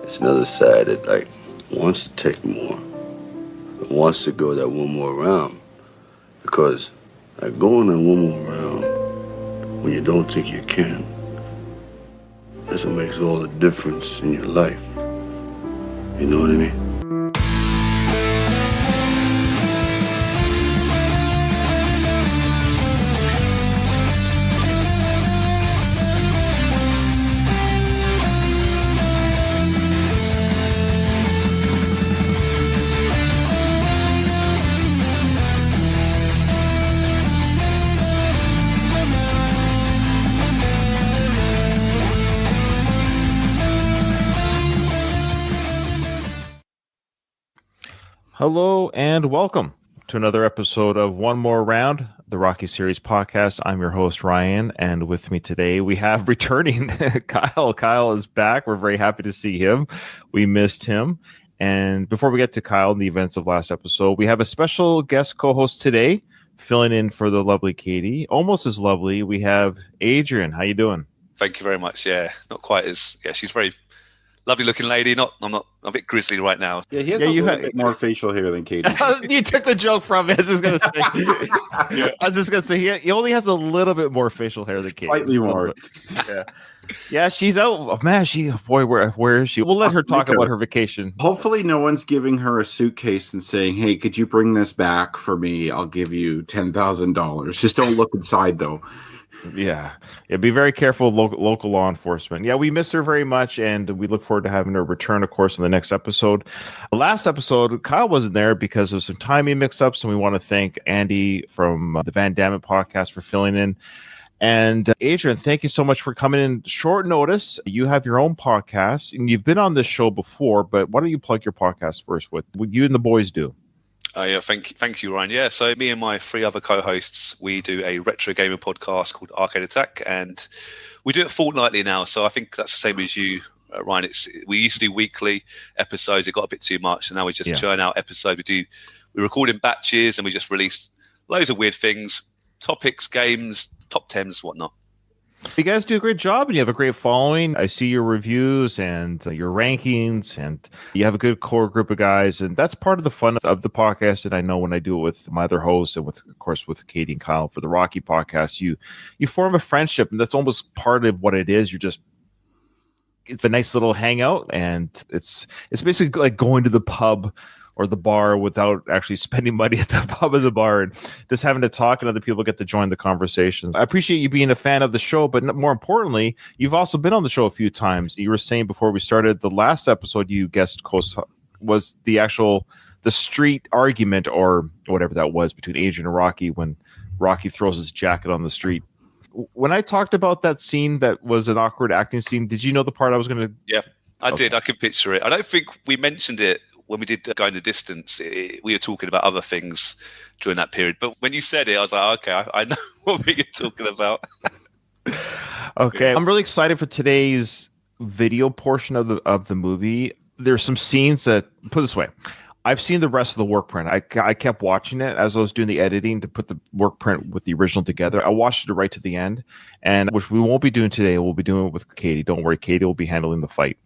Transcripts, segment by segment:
it's another side that like wants to take more, wants to go that one more round, because like going that one more round when you don't think you can, that's what makes all the difference in your life. You know what I mean? Hello and welcome to another episode of One More Round, the Rocky Series podcast. I'm your host, Ryan, and with me today we have returning Kyle. Kyle is back. We're very happy to see him. We missed him. And before we get to Kyle and the events of last episode, we have a special guest co-host today, filling in for the lovely Katie. Almost as lovely, we have Adrian. How you doing? Thank you very much. Yeah, not quite as... Yeah, she's very... lovely looking lady. I'm a bit grizzly right now. Yeah, he has a little bit more facial hair than Katie. You took the joke from me. I was just going to say. Yeah. I was just going to say he only has a little bit more facial hair than Katie. Slightly more. Yeah. Yeah, she's out. Oh, man, where is she? We'll let her talk about her vacation. Hopefully no one's giving her a suitcase and saying, hey, could you bring this back for me? I'll give you $10,000. Just don't look inside, though. Yeah, be very careful of local law enforcement. Yeah, we miss her very much, and we look forward to having her return, of course, in the next episode. The last episode, Kyle wasn't there because of some timing mix-ups, and we want to thank Andy from the Van Damme podcast for filling in. And Adrian, thank you so much for coming in short notice. You have your own podcast, and you've been on this show before, but why don't you plug your podcast first? What you and the boys do? Yeah, thank you, Ryan. Yeah, so me and my three other co-hosts, we do a retro gaming podcast called Arcade Attack, and we do it fortnightly now. So I think that's the same as you, Ryan. We used to do weekly episodes. It got a bit too much, and now we just churn out episodes. We record in batches, and we just release loads of weird things, topics, games, top 10s, whatnot. You guys do a great job, and you have a great following. I see your reviews and your rankings, and you have a good core group of guys, and that's part of the fun of the podcast. And I know when I do it with my other hosts and of course with Katie and Kyle for the Rocky podcast, you form a friendship, and that's almost part of what it is. It's a nice little hangout, and it's basically like going to the pub or the bar without actually spending money at the pub or the bar, and just having to talk and other people get to join the conversations. I appreciate you being a fan of the show, but more importantly, you've also been on the show a few times. You were saying before we started, the last episode you guest host was the street argument or whatever that was between Adrian and Rocky when Rocky throws his jacket on the street. When I talked about that scene that was an awkward acting scene, did you know the part I was going to... Yeah, I did. I could picture it. I don't think we mentioned it when we did Go in the Distance. We were talking about other things during that period. But when you said it, I was like, okay, I know what you're talking about. Okay. I'm really excited for today's video portion of the movie. There's some scenes that, put it this way, I've seen the rest of the work print. I kept watching it as I was doing the editing to put the work print with the original together. I watched it right to the end, and which we won't be doing today. We'll be doing it with Katie. Don't worry, Katie will be handling the fight.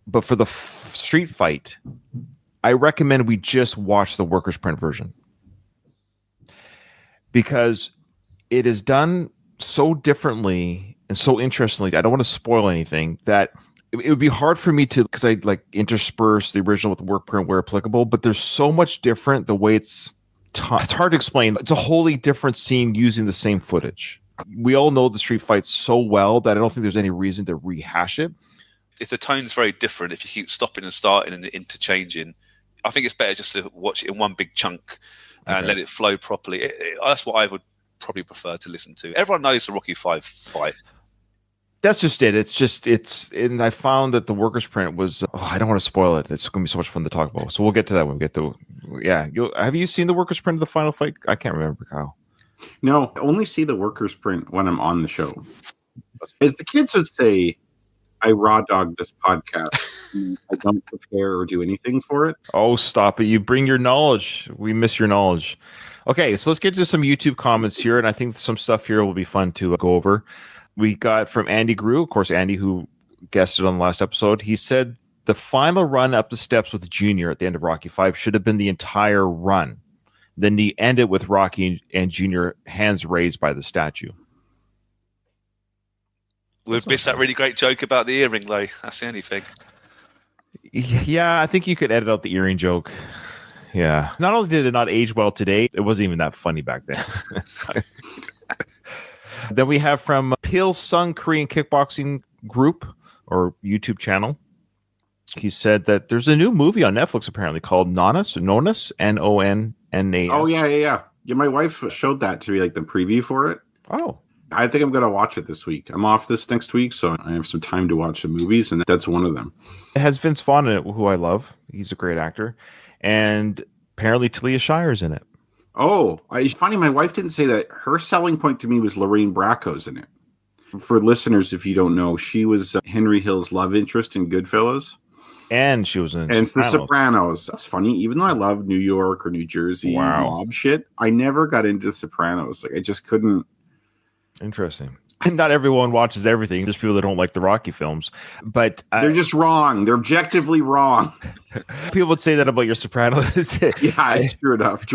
But for the street fight, I recommend we just watch the workers' print version because it is done so differently and so interestingly. I don't want to spoil anything that it would be hard for me to, because I like intersperse the original with the work print where applicable, but there's so much different the way it's hard to explain. It's a wholly different scene using the same footage. We all know the street fight so well that I don't think there's any reason to rehash it. If the tone's very different, if you keep stopping and starting and interchanging, I think it's better just to watch it in one big chunk and let it flow properly. That's what I would probably prefer to listen to. Everyone knows the Rocky 5 fight. That's just it. And I found that the workers' print was, I don't want to spoil it. It's going to be so much fun to talk about. So we'll get to that when we get to, have you seen the workers' print of the final fight? I can't remember, Kyle. No, I only see the workers' print when I'm on the show. As the kids would say, I raw dog this podcast. I don't prepare or do anything for it. Oh, stop it. You bring your knowledge. We miss your knowledge. Okay, so let's get to some YouTube comments here, and I think some stuff here will be fun to go over. We got from Andy Grew, of course, Andy, who guested on the last episode. He said the final run up the steps with Junior at the end of Rocky 5 should have been the entire run. Then he ended with Rocky and Junior hands raised by the statue. We've missed that really great joke about the earring, though. That's the only thing. Yeah, I think you could edit out the earring joke. Yeah. Not only did it not age well today, it wasn't even that funny back then. Then we have from Pil Sung Korean Kickboxing Group or YouTube channel. He said that there's a new movie on Netflix apparently called Nonas, Nonnas. Oh, yeah. My wife showed that to me, like the preview for it. Oh. I think I'm going to watch it this week. I'm off this next week, so I have some time to watch the movies, and that's one of them. It has Vince Vaughn in it, who I love. He's a great actor. And apparently Talia Shire's in it. Oh, it's funny. My wife didn't say that. Her selling point to me was Lorraine Bracco's in it. For listeners, if you don't know, she was Henry Hill's love interest in Goodfellas. And she was in And it's The Sopranos. That's funny. Even though I love New York or New Jersey mob shit, I never got into Sopranos. Like, I just couldn't. Interesting. And not everyone watches everything. There's people that don't like the Rocky films, but they're just wrong. They're objectively wrong. People would say that about your Sopranos. Yeah, true enough.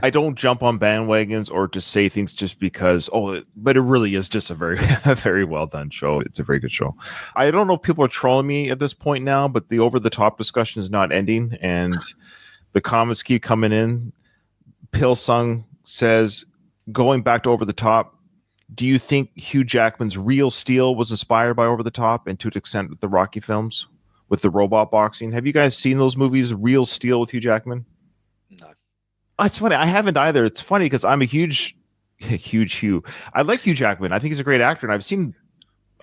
I don't jump on bandwagons or just say things just because. But it really is just a very well done show. It's a very good show. I don't know if people are trolling me at this point now, but the over the top discussion is not ending, and the comments keep coming in. Pil Sung says, going back to over the top. Do you think Hugh Jackman's Real Steel was inspired by Over the Top and to an extent the Rocky films with the robot boxing? Have you guys seen those movies, Real Steel with Hugh Jackman? No. Oh, it's funny. I haven't either. It's funny because I'm a huge Hugh. I like Hugh Jackman. I think he's a great actor, and I've seen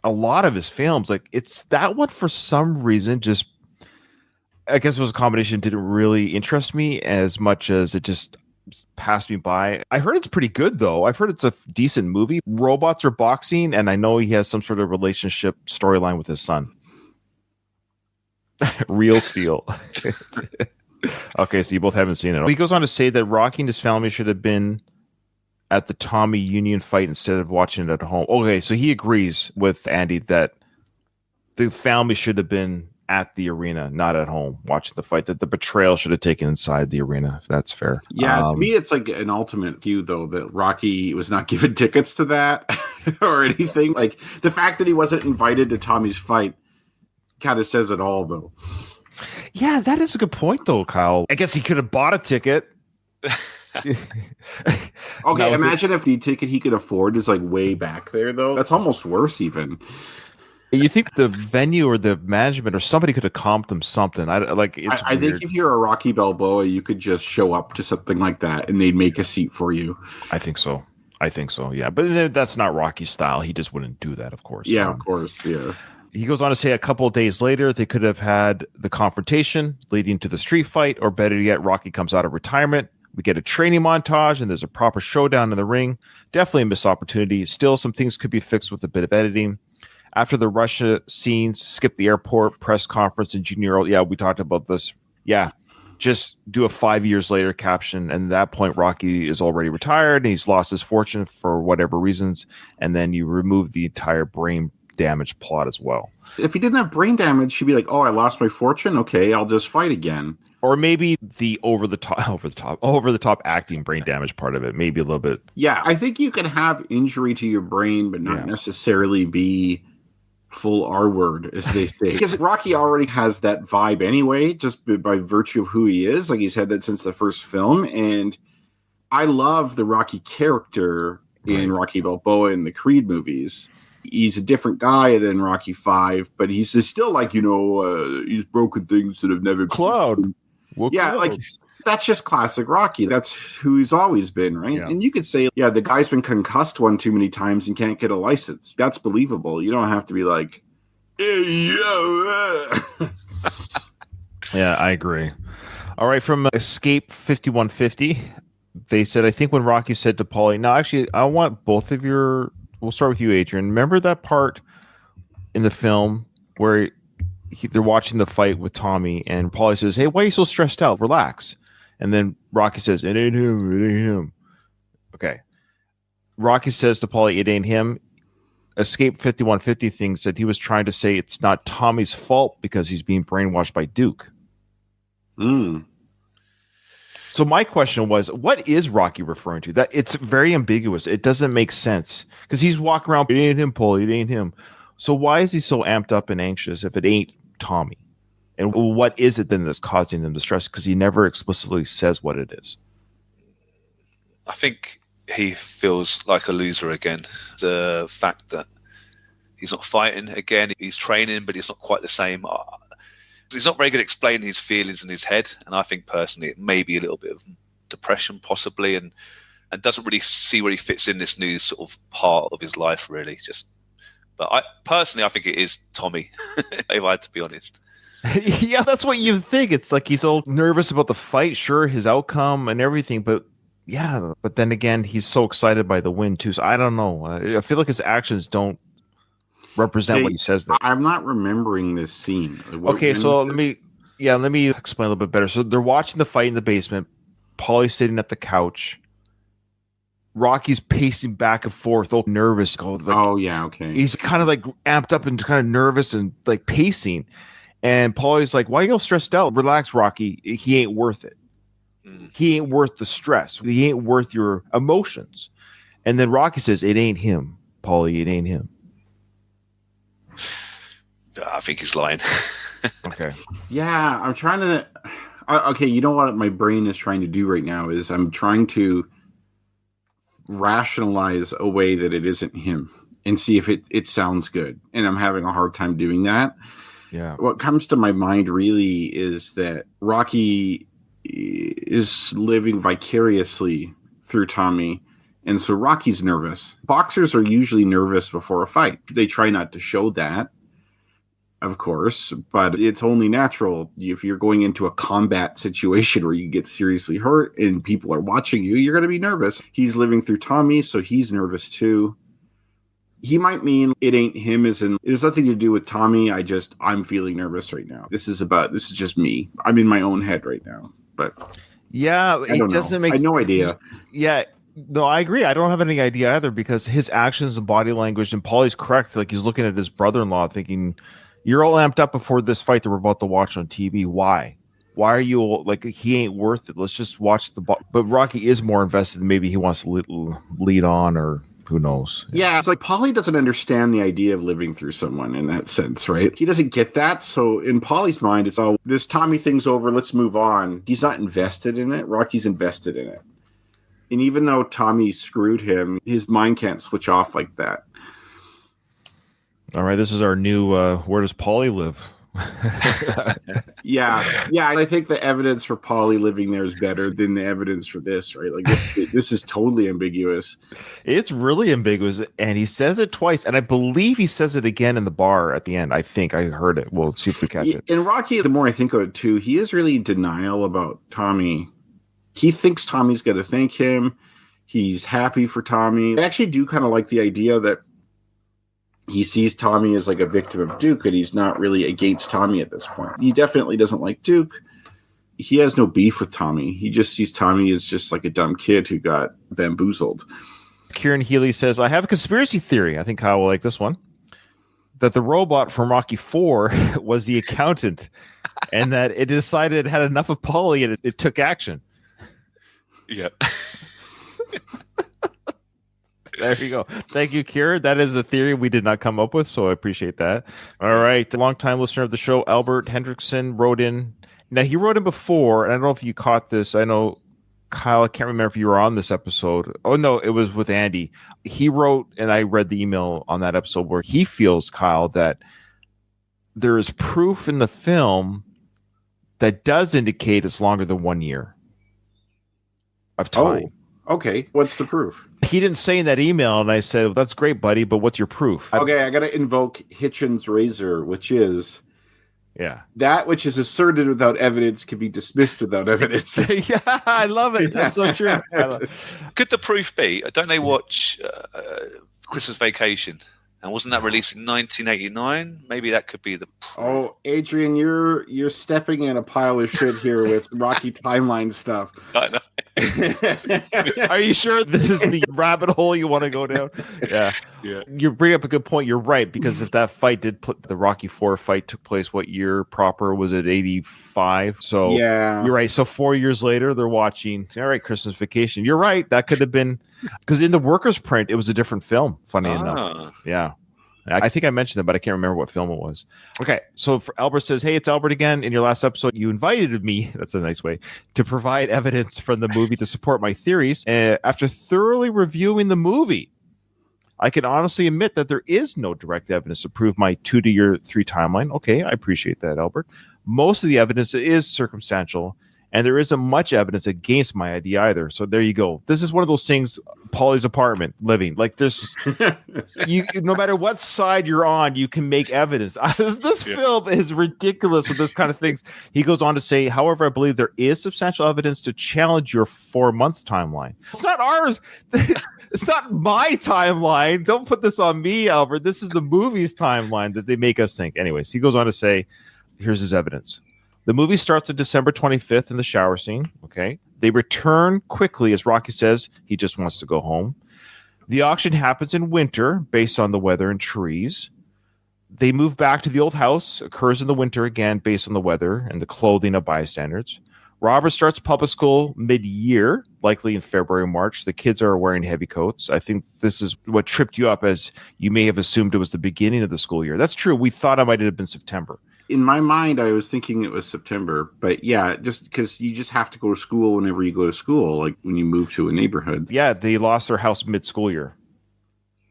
a lot of his films. Like, it's that one for some reason just, I guess it was a combination, didn't really interest me as much as it just passed me by. I heard it's pretty good, though. I've heard it's a decent movie. Robots are boxing, and I know he has some sort of relationship storyline with his son. Real Steel. Okay, so you both haven't seen it. He goes on to say that Rocky and his family should have been at the Tommy Union fight instead of watching it at home. Okay, so he agrees with Andy that the family should have been at the arena, not at home, watching the fight, that the betrayal should have taken inside the arena, if that's fair. Yeah, to me, it's like an ultimate cue, though, that Rocky was not given tickets to that or anything. Like, the fact that he wasn't invited to Tommy's fight kind of says it all, though. Yeah, that is a good point, though, Kyle. I guess he could have bought a ticket. Okay, imagine if the ticket he could afford is like way back there, though. That's almost worse, even. You think the venue or the management or somebody could have comped him something? I think if you're a Rocky Balboa, you could just show up to something like that and they'd make a seat for you. I think so. Yeah. But that's not Rocky style. He just wouldn't do that, of course. Yeah, of course. Yeah. He goes on to say a couple of days later, they could have had the confrontation leading to the street fight, or better yet, Rocky comes out of retirement. We get a training montage and there's a proper showdown in the ring. Definitely a missed opportunity. Still, some things could be fixed with a bit of editing. After the Russia scenes, skip the airport, press conference, and Junior. Yeah, we talked about this. Yeah, just do a 5 years later caption. And at that point, Rocky is already retired and he's lost his fortune for whatever reasons. And then you remove the entire brain damage plot as well. If he didn't have brain damage, he'd be like, oh, I lost my fortune. Okay, I'll just fight again. Or maybe the over the top acting brain damage part of it. Maybe a little bit. Yeah, I think you can have injury to your brain, but not necessarily be full R word, as they say. Because Rocky already has that vibe anyway, just by virtue of who he is. Like, he's had that since the first film. And I love the Rocky character in Rocky Balboa in the Creed movies. He's a different guy than Rocky 5, but he's still like, he's broken things that have never Cloud. Yeah, like, that's just classic Rocky. That's who he's always been, right? Yeah. And you could say, the guy's been concussed one too many times and can't get a license. That's believable. You don't have to be like, yeah, I agree. All right, from Escape 5150, they said, I think when Rocky said to Paulie, no, actually, I want both of your... We'll start with you, Adrian. Remember that part in the film where they're watching the fight with Tommy and Paulie says, hey, why are you so stressed out? Relax. And then Rocky says, it ain't him. Okay. Rocky says to Paulie, it ain't him. Escape 5150 thing said he was trying to say it's not Tommy's fault because he's being brainwashed by Duke. So my question was, what is Rocky referring to? That it's very ambiguous. It doesn't make sense because he's walking around. It ain't him, Paul. It ain't him. So why is he so amped up and anxious if it ain't Tommy? And what is it then that's causing him the stress? Because he never explicitly says what it is. I think he feels like a loser again. The fact that he's not fighting again, he's training, but he's not quite the same. He's not very good at explaining his feelings in his head, and I think personally it may be a little bit of depression possibly, and doesn't really see where he fits in this new sort of part of his life really. But I think it is Tommy, if I had to be honest. Yeah, that's what you think. It's like he's all nervous about the fight, sure, his outcome and everything, but then again, he's so excited by the win too. So I don't know. I feel like his actions don't represent what he says there. I'm not remembering this scene. Okay, so let me explain a little bit better. So they're watching the fight in the basement. Paulie's sitting at the couch. Rocky's pacing back and forth, all nervous. Okay. He's kind of like amped up and kind of nervous and like pacing. And Paulie's like, why are you all stressed out? Relax, Rocky. He ain't worth it. He ain't worth the stress. He ain't worth your emotions. And then Rocky says, it ain't him, Paulie. It ain't him. I think he's lying. Okay. Yeah, I'm trying to... Okay, you know what my brain is trying to do right now is I'm trying to rationalize a way that it isn't him and see if it sounds good. And I'm having a hard time doing that. Yeah. What comes to my mind really is that Rocky is living vicariously through Tommy. And so Rocky's nervous. Boxers are usually nervous before a fight. They try not to show that, of course, but it's only natural. If you're going into a combat situation where you get seriously hurt and people are watching you, you're going to be nervous. He's living through Tommy, so he's nervous too. He might mean it ain't him, it has nothing to do with Tommy. I'm feeling nervous right now. This is just me. I'm in my own head right now. But yeah, it doesn't make sense. I have no idea. Yeah. No, I agree. I don't have any idea either because his actions and body language, and Paulie's correct. Like he's looking at his brother-in-law thinking, you're all amped up before this fight that we're about to watch on TV. Why? Why are you all, like, he ain't worth it. Let's just watch but Rocky is more invested. Maybe he wants to lead on, or who knows? Yeah, it's like Paulie doesn't understand the idea of living through someone in that sense, right? He doesn't get that. So in Paulie's mind, it's all, this Tommy thing's over. Let's move on. He's not invested in it. Rocky's invested in it. And even though Tommy screwed him, his mind can't switch off like that. All right, this is our new where does Paulie live? Yeah. I think the evidence for Paulie living there is better than the evidence for this, right? Like this is totally ambiguous. It's really ambiguous, and he says it twice, and I believe he says it again in the bar at the end. I think I heard it. We'll see if we catch it. And Rocky, the more I think of it too, he is really in denial about Tommy. He thinks Tommy's going to thank him. He's happy for Tommy. I actually do kind of like the idea that he sees Tommy as like a victim of Duke, and he's not really against Tommy at this point. He definitely doesn't like Duke. He has no beef with Tommy. He just sees Tommy as just like a dumb kid who got bamboozled. Kieran Healy says, I have a conspiracy theory. I think Kyle will like this one. That the robot from Rocky 4 was the accountant, and that it decided it had enough of Paulie and it took action. Yeah. There you go. Thank you, Kieran. That is a theory we did not come up with, so I appreciate that. All right. A long-time listener of the show, Albert Hendrickson, wrote in. Now, he wrote in before, and I don't know if you caught this. I know, Kyle, I can't remember if you were on this episode. Oh, no, it was with Andy. He wrote, and I read the email on that episode where he feels, Kyle, that there is proof in the film that does indicate it's longer than 1 year of time. Oh. Okay, what's the proof? He didn't say in that email, and I said, well, that's great, buddy, but what's your proof? Okay, I got to invoke Hitchens' razor, which is that which is asserted without evidence can be dismissed without evidence. Yeah, I love it. That's so true. Could the proof be, don't they watch Christmas Vacation? And wasn't that released in 1989? Maybe that could be the proof. Oh, Adrian, you're stepping in a pile of shit here with Rocky timeline stuff. I know. Are you sure this is the rabbit hole you want to go down? Yeah. You bring up a good point. You're right, because if that fight did put the Rocky 4 fight took place, what year proper was it? 85. So yeah, you're right. So 4 years later, they're watching. All right, Christmas Vacation. You're right. That could have been because in the workers' print, it was a different film. Funny enough. Yeah. I think I mentioned that, but I can't remember what film it was. Okay, so Albert says, hey, it's Albert again. In your last episode, you invited me, that's a nice way, to provide evidence from the movie to support my theories. After thoroughly reviewing the movie, I can honestly admit that there is no direct evidence to prove my 2 to year 3 timeline. Okay, I appreciate that, Albert. Most of the evidence is circumstantial, and there isn't much evidence against my idea either. So there you go. This is one of those things, Paulie's apartment living. Like this, no matter what side you're on, you can make evidence. This film is ridiculous with this kind of things. He goes on to say, however, I believe there is substantial evidence to challenge your 4-month timeline. It's not ours. It's not my timeline. Don't put this on me, Albert. This is the movie's timeline that they make us think. Anyways, he goes on to say, here's his evidence. The movie starts on December 25th in the shower scene. Okay. They return quickly, as Rocky says, he just wants to go home. The auction happens in winter based on the weather and trees. They move back to the old house, occurs in the winter again based on the weather and the clothing of bystanders. Robert starts public school mid-year, likely in February or March. The kids are wearing heavy coats. I think this is what tripped you up, as you may have assumed it was the beginning of the school year. That's true. We thought it might have been September. In my mind, I was thinking it was September, but yeah, just because you just have to go to school whenever you go to school, like when you move to a neighborhood. Yeah, they lost their house mid-school year.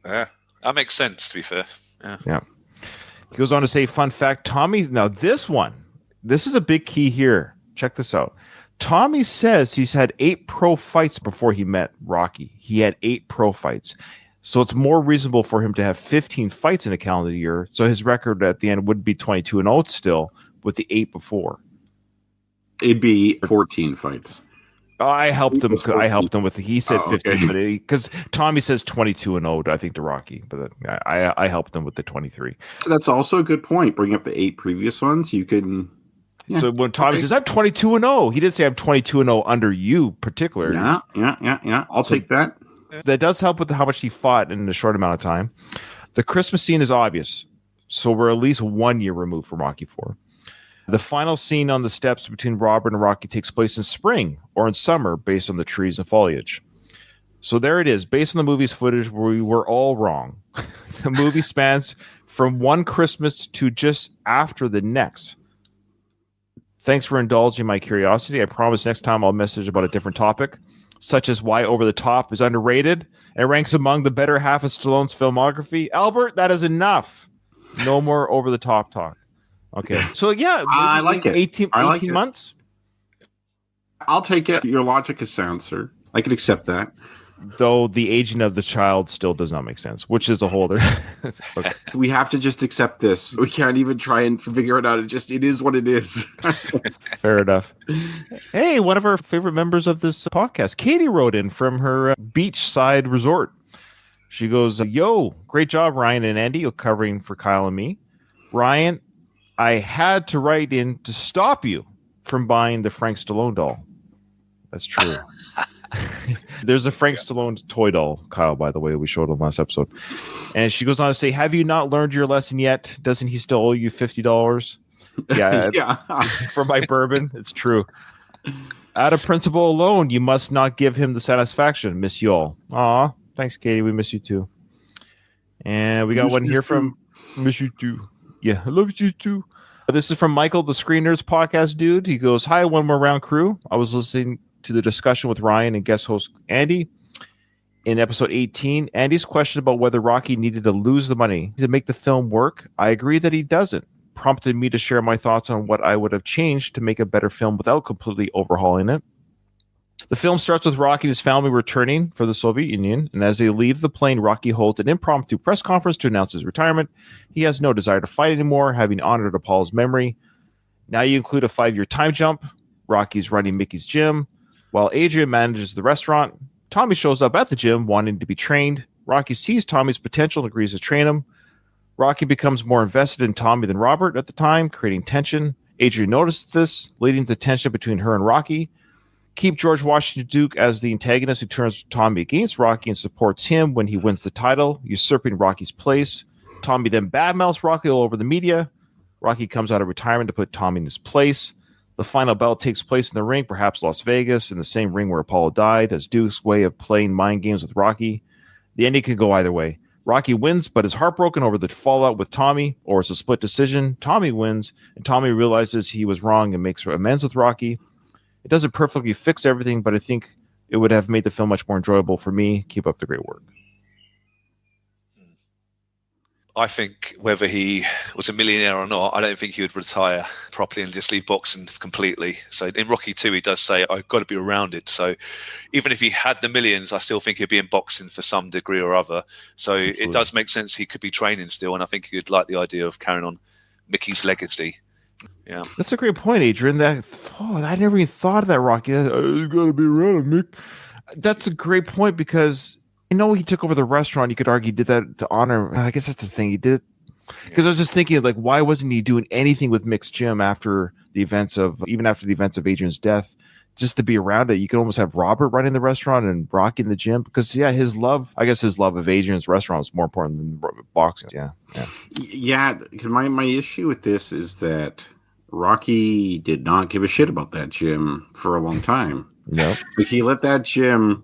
Yeah, that makes sense, to be fair. Yeah. He goes on to say, fun fact, Tommy, now this is a big key here. Check this out. Tommy says he's had 8 pro fights before he met Rocky. He had 8 pro fights. So it's more reasonable for him to have 15 fights in a calendar year. So his record at the end would be 22-0 still with the 8 before. It'd be 14 fights. I helped him. I helped him with. He said 15, okay. Because Tommy says 22-0. I think to Rocky, but I helped him with the 23. So that's also a good point. Bring up the 8 previous ones. You can. Yeah. So when Tommy says I'm 22-0, he didn't say I'm 22-0 under you particularly. Yeah. I'll take that. That does help with how much he fought in a short amount of time. The Christmas scene is obvious, so we're at least 1 year removed from Rocky 4. The final scene on the steps between Robert and Rocky takes place in spring or in summer based on the trees and foliage. So there it is. Based on the movie's footage, we were all wrong. The movie spans from one Christmas to just after the next. Thanks for indulging my curiosity. I promise next time I'll message about a different topic, such as why Over the Top is underrated and ranks among the better half of Stallone's filmography. Albert, that is enough. No more Over the Top talk. Okay. So, yeah. I like it. 18 months? I'll take it. Your logic is sound, sir. I can accept that. Though the aging of the child still does not make sense, which is a holder. Okay. We have to just accept this. We can't even try and figure it out. It is what it is. Fair enough. Hey, one of our favorite members of this podcast, Katie, wrote in from her beachside resort. She goes, yo, great job, Ryan and Andy, covering for Kyle and me. Ryan, I had to write in to stop you from buying the Frank Stallone doll. That's true. There's a Frank Stallone toy doll, Kyle, by the way, we showed him last episode. And she goes on to say, have you not learned your lesson yet? Doesn't he still owe you $50? Yeah. For my bourbon. It's true. Out of principle alone, you must not give him the satisfaction. Miss you all. Aw, thanks, Katie. We miss you too. And we got one here from Miss you too. Yeah, I love you too. This is from Michael, the Screen Nerds podcast dude. He goes, hi, one more round crew. I was listening to the discussion with Ryan and guest host Andy in episode 18. Andy's question about whether Rocky needed to lose the money to make the film work. I agree that he doesn't. Prompted me to share my thoughts on what I would have changed to make a better film without completely overhauling it. The film starts with Rocky and his family returning for the Soviet Union, and as they leave the plane, Rocky holds an impromptu press conference to announce his retirement. He has no desire to fight anymore, having honored Apollo's memory. Now you include a 5-year time jump. Rocky's running Mickey's gym, while Adrian manages the restaurant. Tommy shows up at the gym wanting to be trained. Rocky sees Tommy's potential and agrees to train him. Rocky becomes more invested in Tommy than Robert at the time, creating tension. Adrian notices this, leading to tension between her and Rocky. Keep George Washington Duke as the antagonist who turns Tommy against Rocky and supports him when he wins the title, usurping Rocky's place. Tommy then badmouths Rocky all over the media. Rocky comes out of retirement to put Tommy in his place. The final battle takes place in the ring, perhaps Las Vegas, in the same ring where Apollo died, as Duke's way of playing mind games with Rocky. The ending could go either way. Rocky wins, but is heartbroken over the fallout with Tommy, or it's a split decision. Tommy wins, and Tommy realizes he was wrong and makes amends with Rocky. It doesn't perfectly fix everything, but I think it would have made the film much more enjoyable for me. Keep up the great work. I think whether he was a millionaire or not, I don't think he would retire properly and just leave boxing completely. So in Rocky 2, he does say, I've got to be around it. So even if he had the millions, I still think he'd be in boxing for some degree or other. So Absolutely. It does make sense he could be training still. And I think he'd like the idea of carrying on Mickey's legacy. Yeah, that's a great point, Adrian. I never even thought of that, Rocky. You got to be around Mick. That's a great point because he took over the restaurant. You could argue he did that to honor. I guess that's the thing he did. Because I was just thinking, like, why wasn't he doing anything with Mick's gym after the events of Adrian's death, just to be around it? You could almost have Robert running the restaurant and Rocky in the gym because, his love of Adrian's restaurant was more important than boxing. Yeah. Because my issue with this is that Rocky did not give a shit about that gym for a long time. No, like he let that gym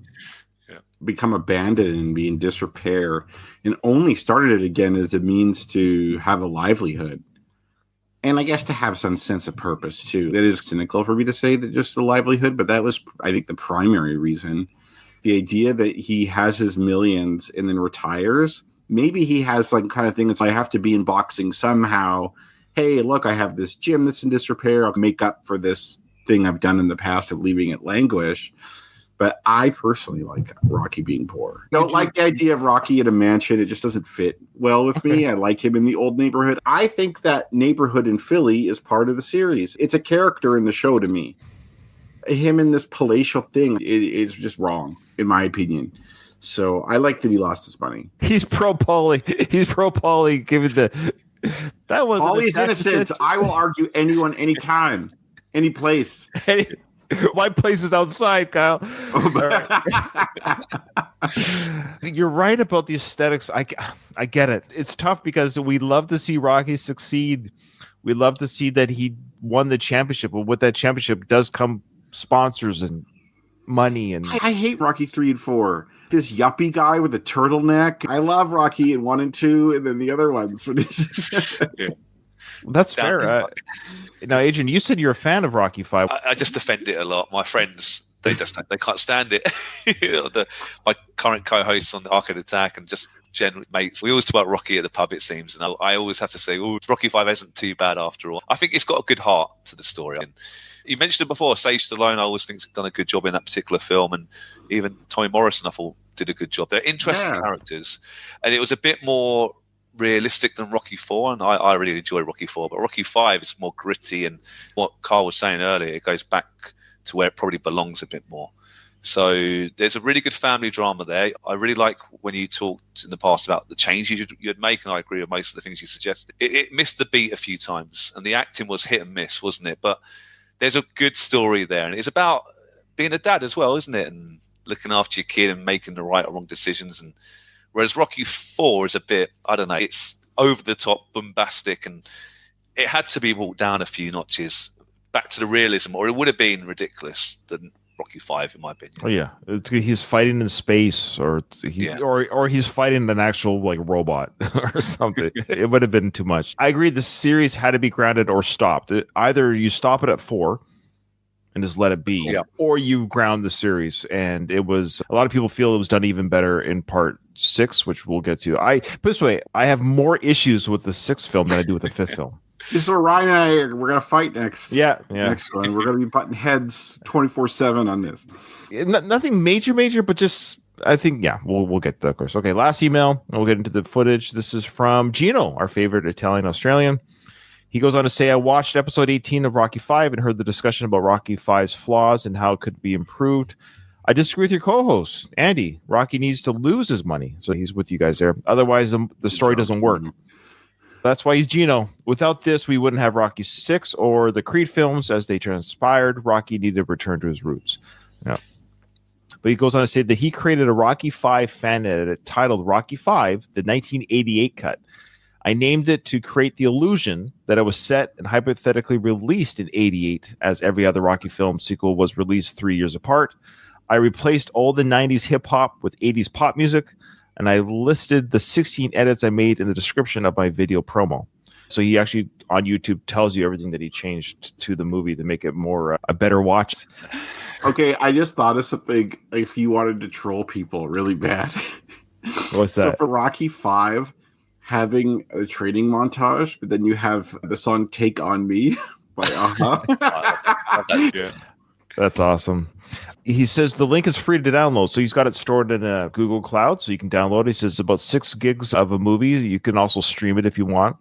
become abandoned and be in disrepair, and only started it again as a means to have a livelihood, and I guess to have some sense of purpose too. That is cynical for me to say that just the livelihood, but that was, I think, the primary reason. The idea that he has his millions and then retires, maybe he has like kind of thing. It's I have to be in boxing somehow. Hey, look, I have this gym that's in disrepair. I'll make up for this thing I've done in the past of leaving it languish. But I personally like Rocky being poor. I don't like the idea of Rocky in a mansion. It just doesn't fit well with me. I like him in the old neighborhood. I think that neighborhood in Philly is part of the series. It's a character in the show to me. Him in this palatial thing is just wrong, in my opinion. So I like that he lost his money. He's pro Paulie. Given that was Paulie's innocent. I will argue anyone, anytime, any place. My place is outside, Kyle. You're right about the aesthetics. I get it. It's tough because we love to see Rocky succeed. We love to see that he won the championship. But with that championship does come sponsors and money. And I hate Rocky 3 and 4. This yuppie guy with a turtleneck. I love Rocky in 1 and 2, and then the other ones. That's fair. Now, Adrian, you said you're a fan of Rocky 5. I just defend it a lot. My friends, they can't stand it. My current co-hosts on the Arcade Attack and just general mates, we always talk about Rocky at the pub, it seems, and I always have to say, Rocky 5 isn't too bad after all. I think it's got a good heart to the story. And you mentioned it before, Sage Stallone, I always think has done a good job in that particular film, and even Tommy Morrison, I thought, did a good job. They're interesting characters, and it was a bit more realistic than Rocky 4, and I really enjoy Rocky 4, but Rocky 5 is more gritty, and what Carl was saying earlier, it goes back to where it probably belongs a bit more. So there's a really good family drama there. I really like when you talked in the past about the changes you'd make, and I agree with most of the things you suggested. It missed the beat a few times, and the acting was hit and miss, wasn't it? But there's a good story there, and it's about being a dad as well, isn't it? And looking after your kid and making the right or wrong decisions. And whereas Rocky 4 is a bit, I don't know, it's over the top, bombastic, and it had to be walked down a few notches back to the realism, or it would have been ridiculous than Rocky 5, in my opinion. Oh yeah, he's fighting in space, or he's fighting an actual like robot or something. It would have been too much. I agree. The series had to be grounded or stopped. Either you stop it at 4 and just let it be, or you ground the series. And it was, a lot of people feel it was done even better in part 6, which we'll get to. Put this way, I have more issues with the 6th film than I do with the 5th film. This is where Ryan and I, we're going to fight next. Yeah. Next one. We're going to be butting heads 24/7 on this. Nothing major, but just, I think, we'll get to that, of course. Okay, last email, and we'll get into the footage. This is from Gino, our favorite Italian Australian. He goes on to say, I watched episode 18 of Rocky 5 and heard the discussion about Rocky 5's flaws and how it could be improved. I disagree with your co-host, Andy. Rocky needs to lose his money. So he's with you guys there. Otherwise, the story doesn't work. That's why he's Gino. Without this, we wouldn't have Rocky 6 or the Creed films as they transpired. Rocky needed to return to his roots. Yeah. But he goes on to say that he created a Rocky V fan edit titled Rocky V, the 1988 cut. I named it to create the illusion that it was set and hypothetically released in 88, as every other Rocky film sequel was released 3 years apart. I replaced all the 90s hip-hop with 80s pop music, and I listed the 16 edits I made in the description of my video promo. So he actually, on YouTube, tells you everything that he changed to the movie to make it more a better watch. Okay, I just thought of something if you wanted to troll people really bad. What's that? So for Rocky V, having a training montage, but then you have the song Take On Me by Yeah. That's awesome. He says the link is free to download. So he's got it stored in a Google Cloud, so you can download it. He says about 6 gigs of a movie. You can also stream it if you want.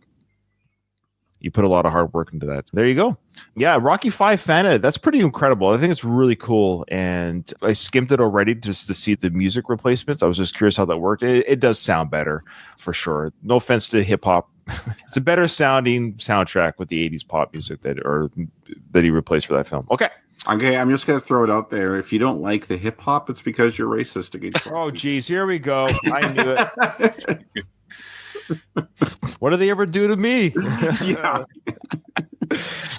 You put a lot of hard work into that. There you go. Yeah, Rocky V fan edit. That's pretty incredible. I think it's really cool. And I skimmed it already just to see the music replacements. I was just curious how that worked. It does sound better for sure. No offense to hip hop. It's a better sounding soundtrack with the 80s pop music that he replaced for that film. Okay, I'm just going to throw it out there. If you don't like the hip hop, it's because you're racist against Oh, geez, here we go. I knew it. What do they ever do to me? Yeah.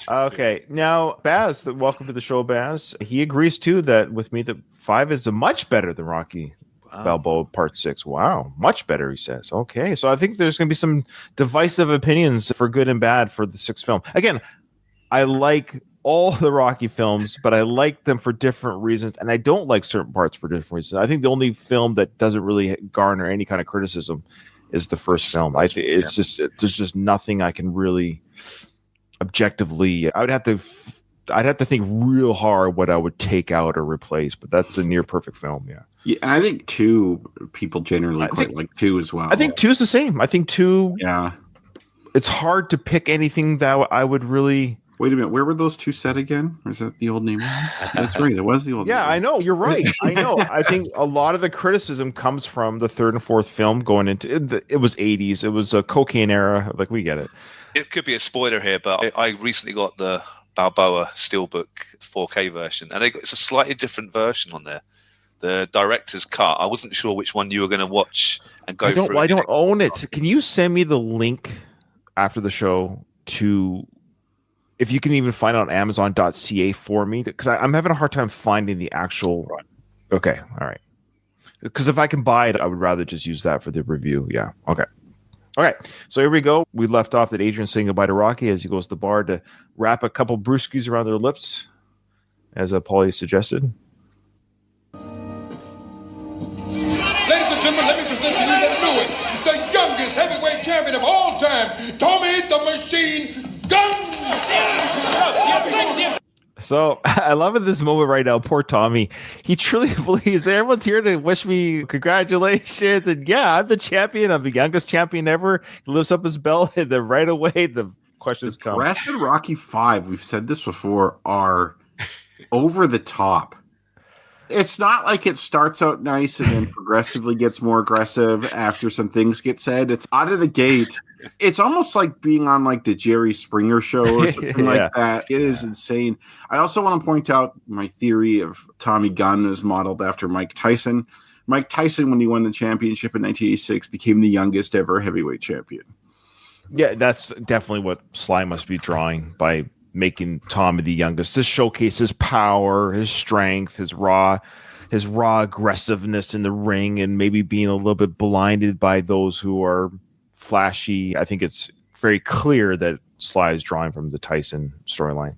Okay, now Baz, welcome to the show, Baz. He agrees too that with me that 5 is much better than Rocky Balboa Part 6. Wow, much better, he says. Okay, so I think there's going to be some divisive opinions for good and bad for the 6th film. Again, I like all the Rocky films, but I like them for different reasons, and I don't like certain parts for different reasons. I think the only film that doesn't really garner any kind of criticism is the first film. I think it's just there's just nothing I can really objectively. I'd have to think real hard what I would take out or replace, but that's a near perfect film. Yeah, and I think 2 people generally like 2 as well. I think 2 is the same. I think 2. Yeah, it's hard to pick anything that I would really. Wait a minute, where were those 2 set again? Or is that the old name? That's right, it was the old name. Yeah, I know, you're right. I know. I think a lot of the criticism comes from the 3rd and 4th film going into it was 80s. It was a cocaine era. Like, we get it. It could be a spoiler here, but I recently got the Balboa Steelbook 4K version, and it's a slightly different version on there. The director's cut. I wasn't sure which one you were going to watch and go through. I don't own it. Can you send me the link after the show to... If you can even find it on Amazon.ca for me, because I'm having a hard time finding the actual. Right. Okay, all right. Because if I can buy it, I would rather just use that for the review. Yeah. Okay. All right. So here we go. We left off that Adrian saying goodbye to Rocky as he goes to the bar to wrap a couple brewskis around their lips, as Paulie suggested. Ladies and gentlemen, let me present to you the newest, the youngest heavyweight champion of all time, Tommy the Machine Gunn! So I love in this moment right now, poor Tommy. He truly believes that everyone's here to wish me congratulations. And yeah, I'm the champion. I'm the youngest champion ever. He lifts up his belt, and then right away the questions come. The rest of Rocky V, we've said this before, are over the top. It's not like it starts out nice and then progressively gets more aggressive after some things get said. It's out of the gate. It's almost like being on like the Jerry Springer show or something like that. It is insane. I also want to point out my theory of Tommy Gunn is modeled after Mike Tyson. Mike Tyson, when he won the championship in 1986, became the youngest ever heavyweight champion. Yeah, that's definitely what Sly must be drawing by making Tommy the youngest to showcase his power, his strength, his raw aggressiveness in the ring, and maybe being a little bit blinded by those who are flashy. I think it's very clear that Sly is drawing from the Tyson storyline.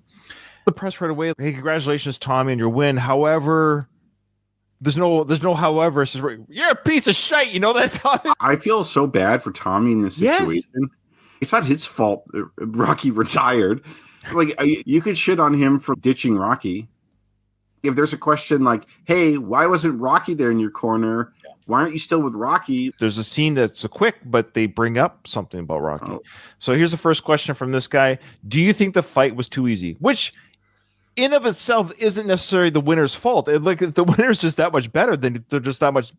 The press right away, hey, congratulations, Tommy, on your win. However, there's no however. It's just, you're a piece of shit. You know that, Tommy? I feel so bad for Tommy in this situation. Yes. It's not his fault that Rocky retired. Like, you could shit on him for ditching Rocky. If there's a question like, hey, why wasn't Rocky there in your corner? Why aren't you still with Rocky? There's a scene that's a quick, but they bring up something about Rocky. Oh. So here's the first question from this guy. Do you think the fight was too easy? Which in of itself isn't necessarily the winner's fault. Like, if the winner's just that much better, then they're just that much.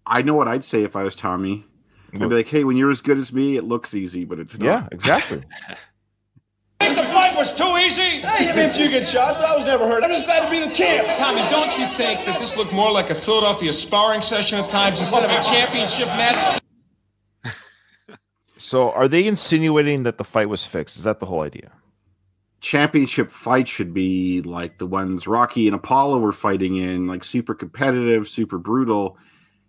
I know what I'd say if I was Tommy. I'd be like, hey, when you're as good as me, it looks easy, but it's not. Yeah, exactly. The fight that was too easy. Hey, give me a few good shots, but I was never hurt. I'm just glad to be the champ. Tommy, don't you think that this looked more like a Philadelphia sparring session at times instead of a championship match? So are they insinuating that the fight was fixed? Is that the whole idea? Championship fight should be like the ones Rocky and Apollo were fighting in, like super competitive, super brutal.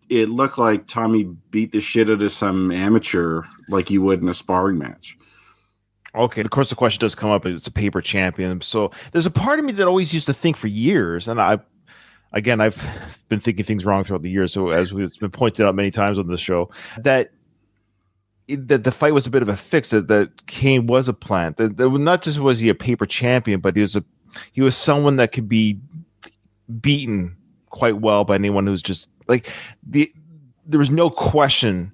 It looked like Tommy beat the shit out of some amateur like you would in a sparring match. Okay, of course the question does come up, it's a paper champion. So there's a part of me that always used to think for years, and I've been thinking things wrong throughout the years, so as it's been pointed out many times on this show, that the fight was a bit of a fix, that Kane was a plant. That not just was he a paper champion, but he was someone that could be beaten quite well by anyone who's just like there was no question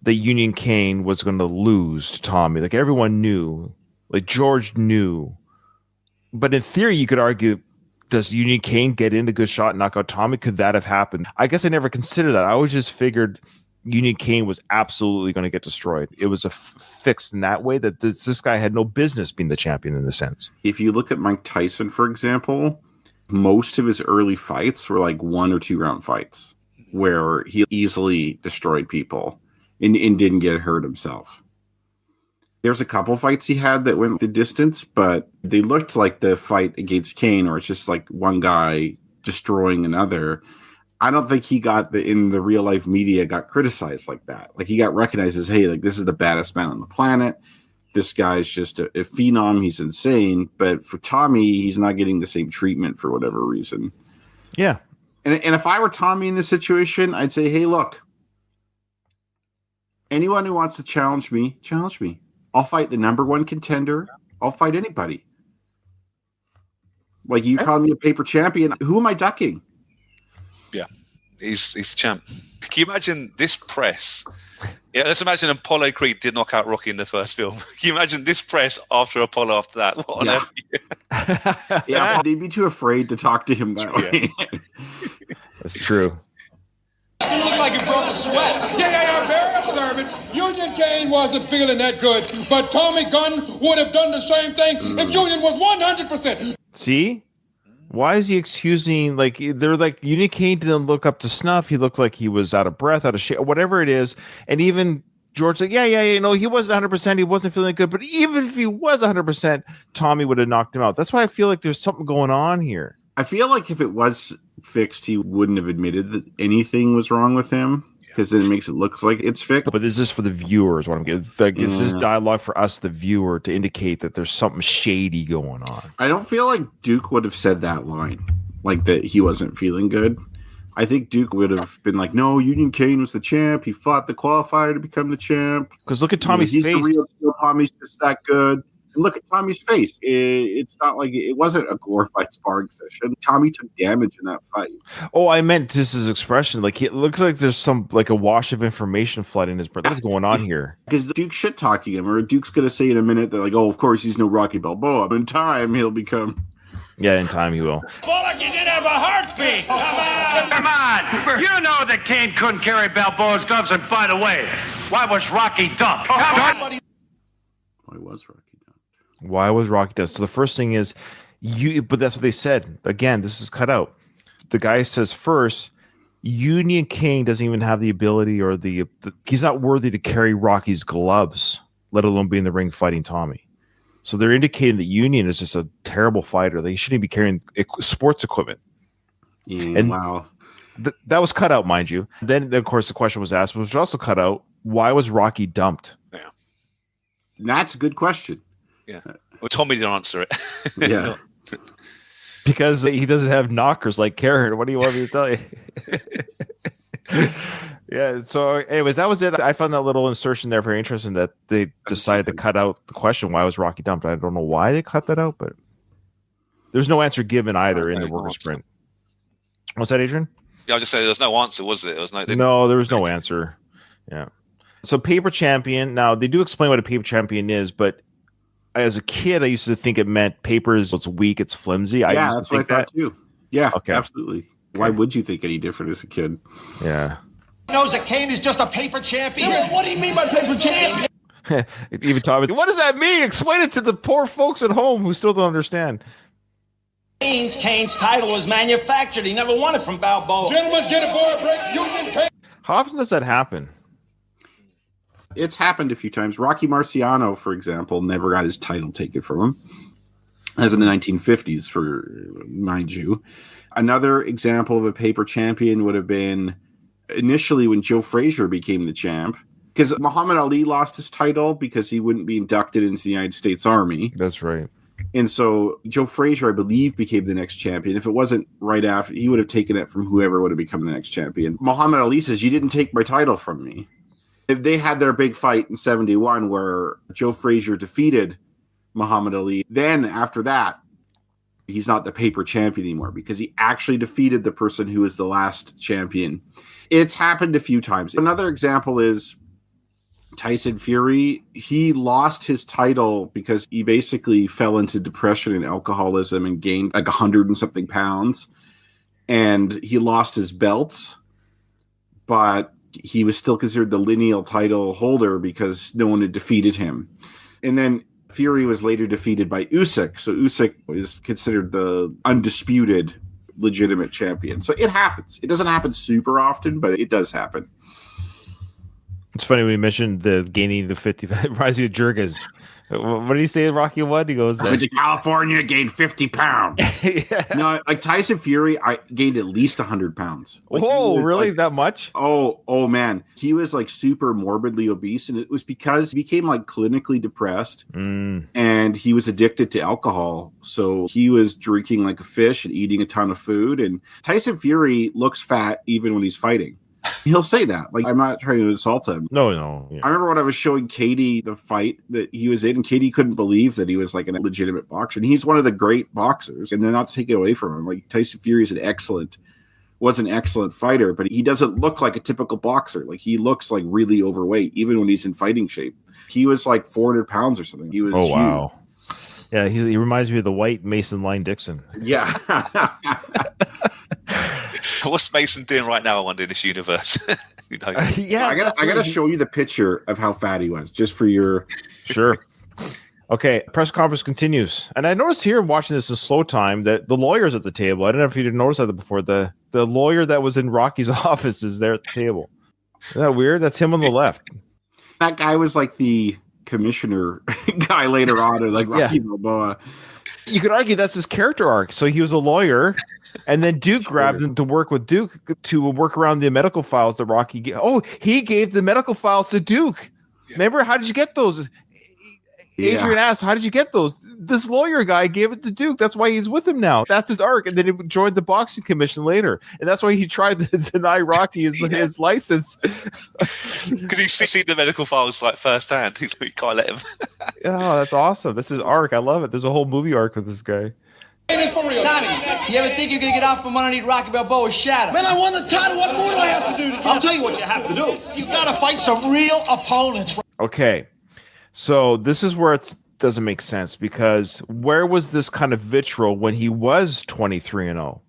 that Union Kane was going to lose to Tommy. Like everyone knew, like George knew, but in theory you could argue, does Union Kane get in a good shot and knock out Tommy? Could that have happened? I guess I never considered that. I always just figured Union Kane was absolutely going to get destroyed. It was a fix in that way that this guy had no business being the champion in a sense. If you look at Mike Tyson, for example, most of his early fights were like 1 or 2 round fights where he easily destroyed people and didn't get hurt himself. There's a couple fights he had that went the distance, but they looked like the fight against Kane, or it's just like one guy destroying another. I don't think he got in the real life media got criticized like that. Like he got recognized as, hey, like this is the baddest man on the planet. This guy's just a phenom. He's insane. But for Tommy, he's not getting the same treatment for whatever reason. Yeah. And if I were Tommy in this situation, I'd say, hey, look, anyone who wants to challenge me, challenge me. I'll fight the number 1 contender. I'll fight anybody. Like you call me a paper champion. Who am I ducking? Yeah, he's the champ. Can you imagine this press? Yeah, let's imagine Apollo Creed did knock out Rocky in the first film. Can you imagine this press after Apollo after that? What on earth? Yeah, they'd be too afraid to talk to him that way. That's true. You look like you broke a sweat. Yeah, very observant. Union Kane wasn't feeling that good, but Tommy Gunn would have done the same thing if Union was 100%. See? Why is he excusing, like, they're like, Union Kane didn't look up to snuff. He looked like he was out of breath, out of shape, whatever it is. And even George like, yeah, no, he wasn't 100%. He wasn't feeling good. But even if he was 100%, Tommy would have knocked him out. That's why I feel like there's something going on here. I feel like if it was fixed, he wouldn't have admitted that anything was wrong with him, because then it makes it look like it's fixed. But is this for the viewers? What I'm getting, like, is this dialogue for us, the viewer, to indicate that there's something shady going on? I don't feel like Duke would have said that line, like that he wasn't feeling good. I think Duke would have been like, no, Union Kane was the champ. He fought the qualifier to become the champ. Because look at Tommy's he's face. The real deal. Tommy's just that good. And look at Tommy's face. It's not like it wasn't a glorified sparring session. Tommy took damage in that fight. Oh, I meant just his expression. Like, it looks like there's some, like, a wash of information flooding his brain. What's going on here? Because Duke's shit talking him, or Duke's going to say in a minute that, like, oh, of course he's no Rocky Balboa. But in time, he'll become. Yeah, in time he will. Bullock, you did have a heartbeat. Come on! You know that Kane couldn't carry Balboa's gloves, and by the way, why was Rocky dumped? Why was Rocky? Why was Rocky done? So the first thing is, but that's what they said. Again, this is cut out. The guy says first, Union King doesn't even have the ability or he's not worthy to carry Rocky's gloves, let alone be in the ring fighting Tommy. So they're indicating that Union is just a terrible fighter. They shouldn't be carrying sports equipment. Yeah, and wow. That was cut out, mind you. Then, of course, the question was asked, which was also cut out, why was Rocky dumped? Yeah. That's a good question. Yeah. Well, Tommy didn't answer it. Yeah. Because he doesn't have knockers like Karen. What do you want me to tell you? Yeah. So, anyways, that was it. I found that little insertion there very interesting that they decided to cut out the question, why was Rocky dumped? I don't know why they cut that out, but there's no answer given either in the worker sprint. What's that, Adrian? Yeah, I was just saying there's no answer, was it? There was no, there was no answer. Yeah. So paper champion. Now, they do explain what a paper champion is, but as a kid, I used to think it meant paper is it's weak, it's flimsy. Yeah, that's what I thought too. Yeah, okay. Absolutely. Okay. Why would you think any different as a kid? Yeah. Knows that Kane is just a paper champion. Yeah, what do you mean by paper champion? Even Tommy, what does that mean? Explain it to the poor folks at home who still don't understand. Kane's title was manufactured. He never won it from Balboa. Gentlemen, get aboard, break Union Kane. How often does that happen? It's happened a few times. Rocky Marciano, for example, never got his title taken from him, as in the 1950s, for mind you. Another example of a paper champion would have been initially when Joe Frazier became the champ, because Muhammad Ali lost his title because he wouldn't be inducted into the United States Army. That's right. And so Joe Frazier, I believe, became the next champion. If it wasn't right after, he would have taken it from whoever would have become the next champion. Muhammad Ali says, "You didn't take my title from me." If they had their big fight in 71 where Joe Frazier defeated Muhammad Ali, then after that, he's not the paper champion anymore because he actually defeated the person who was the last champion. It's happened a few times. Another example is Tyson Fury. He lost his title because he basically fell into depression and alcoholism and gained like 100 and something pounds. And he lost his belts, but he was still considered the lineal title holder because no one had defeated him. And then Fury was later defeated by Usyk. So Usyk is considered the undisputed legitimate champion. So it happens. It doesn't happen super often, but it does happen. It's funny we mentioned the gaining the 50. Reminds me of Jurgens. What did he say? Rocky what? He goes, I went to California, gained 50 pounds. Yeah. No, like Tyson Fury, I gained at least 100 pounds. Like, whoa, really? Like, that much? Oh man. He was like super morbidly obese, and it was because he became like clinically depressed and he was addicted to alcohol. So he was drinking like a fish and eating a ton of food. And Tyson Fury looks fat even when he's fighting. He'll say that. Like, I'm not trying to insult him. No. Yeah. I remember when I was showing Katie the fight that he was in, and Katie couldn't believe that he was like a legitimate boxer. And he's one of the great boxers, and they're not to take it away from him. Like, Tyson Fury is an excellent fighter, but he doesn't look like a typical boxer. Like, he looks like really overweight, even when he's in fighting shape. He was like 400 pounds or something. He was huge. Wow. Yeah, he reminds me of the white Mason Line Dixon. Yeah. What's Mason doing right now, I wonder, in this universe? Yeah, I gotta show you the picture of how fat he was, just for your... Sure. Okay, press conference continues. And I noticed here, watching this in slow time, that the lawyer's at the table. I don't know if you didn't notice that before. The lawyer that was in Rocky's office is there at the table. Isn't that weird? That's him on the left. That guy was like the commissioner guy later on, or like Rocky Balboa. You could argue that's his character arc. So he was a lawyer, and then Duke grabbed him to work with Duke to work around the medical files that Rocky gave. Oh, he gave the medical files to Duke. Yeah. Remember? How did you get those? Adrian asked, how did you get those? This lawyer guy gave it to Duke. That's why he's with him now. That's his arc. And then he joined the boxing commission later. And that's why he tried to deny Rocky his license. Because he's seen the medical files like firsthand. He can't let him. Oh, that's awesome. That's his arc. I love it. There's a whole movie arc with this guy. Donnie, you ever think you're going to get out from underneath Rocky Balboa's shadow? Man, I won the title. What more do I have to do? I'll tell you what you have to do. You got to fight some real opponents. Okay. So this is where it doesn't make sense, because where was this kind of vitriol when he was 23-0?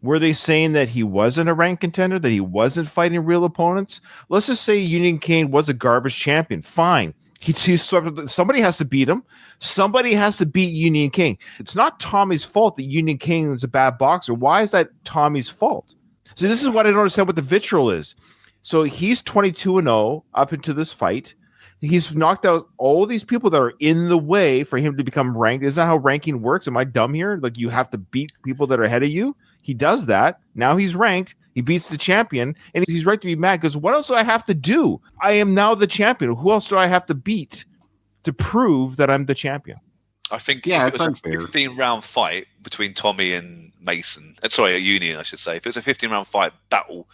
Were they saying that he wasn't a ranked contender, that he wasn't fighting real opponents? Let's just say Union King was a garbage champion. Fine. He swept. Somebody has to beat him. Somebody has to beat Union King. It's not Tommy's fault that Union King is a bad boxer. Why is that Tommy's fault? So this is what I don't understand what the vitriol is. So he's 22-0 up into this fight. He's knocked out all these people that are in the way for him to become ranked. Is that how ranking works? Am I dumb here? Like, you have to beat people that are ahead of you? He does that. Now he's ranked. He beats the champion, and he's right to be mad, because what else do I have to do? I am now the champion. Who else do I have to beat to prove that I'm the champion? I think if it was a 15-round fight between Tommy and Mason, Union, I should say. If it was a 15-round fight battle,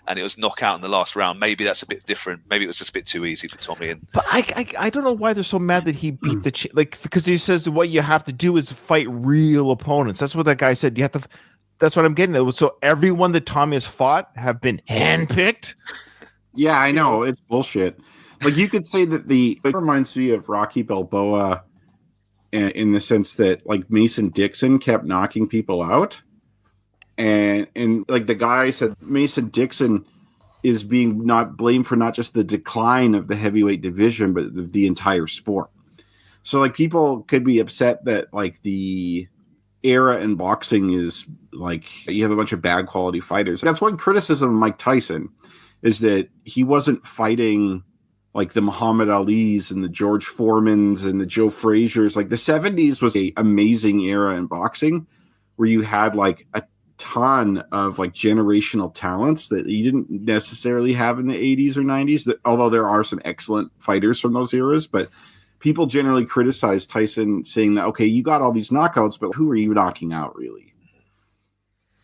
and it was knockout in the last round, maybe that's a bit different. Maybe it was just a bit too easy for Tommy. But I don't know why they're so mad that he beat because he says what you have to do is fight real opponents. That's what that guy said. You have to. That's what I'm getting at. So everyone that Tommy has fought have been handpicked. Yeah, I know, it's bullshit. Like, you could say that it reminds me of Rocky Balboa in the sense that, like, Mason Dixon kept knocking people out. And like the guy said, Mason Dixon is being not blamed for not just the decline of the heavyweight division, but the entire sport. So like people could be upset that like the era in boxing is like you have a bunch of bad quality fighters. That's one criticism of Mike Tyson is that he wasn't fighting like the Muhammad Ali's and the George Foremans and the Joe Frazier's. Like the 70s was an amazing era in boxing where you had like a ton of like generational talents that you didn't necessarily have in the 80s or 90s, although there are some excellent fighters from those eras. But people generally criticize Tyson saying that, okay, you got all these knockouts, but who are you knocking out really?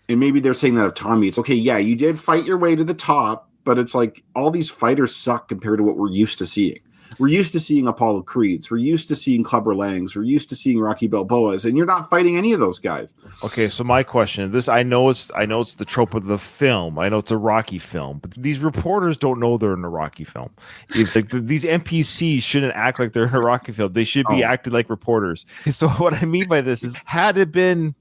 And maybe they're saying that of Tommy. It's okay, yeah, you did fight your way to the top, but it's like all these fighters suck compared to what we're used to seeing. We're used to seeing Apollo Creeds. We're used to seeing Clubber Langs. We're used to seeing Rocky Balboas, and you're not fighting any of those guys. Okay, so my question: I know it's the trope of the film. I know it's a Rocky film, but these reporters don't know they're in a Rocky film. If these NPCs shouldn't act like they're in a Rocky film, they should be acting like reporters. So what I mean by this is, had it been,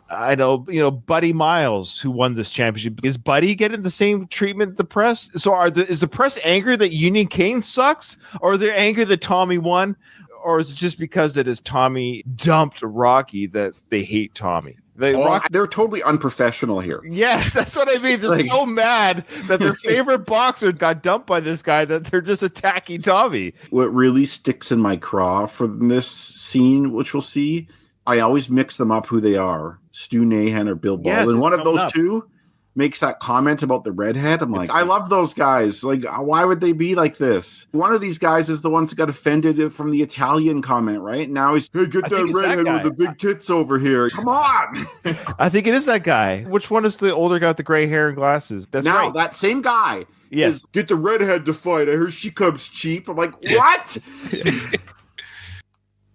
I know, Buddy Miles who won this championship, is Buddy getting the same treatment the press? So is the press angry that Union Kane sucks, or are they angry that Tommy won, or is it just because it is Tommy dumped Rocky that they hate Tommy? They're totally unprofessional here. Yes, that's what I mean. They're so mad that their favorite boxer got dumped by this guy that they're just attacking Tommy. What really sticks in my craw from this scene, which we'll see, I always mix them up who they are, Stu Nahan or Bill Ball. Yes, and one of those two makes that comment about the redhead. I'm like, I love those guys. Like, why would they be like this? One of these guys is the ones that got offended from the Italian comment, right? Now he's, hey, get that redhead with the big tits over here. Come on. I think it is that guy. Which one is the older guy with the gray hair and glasses? That's now, right. That same guy is, get the redhead to fight. I heard she comes cheap. I'm like, what?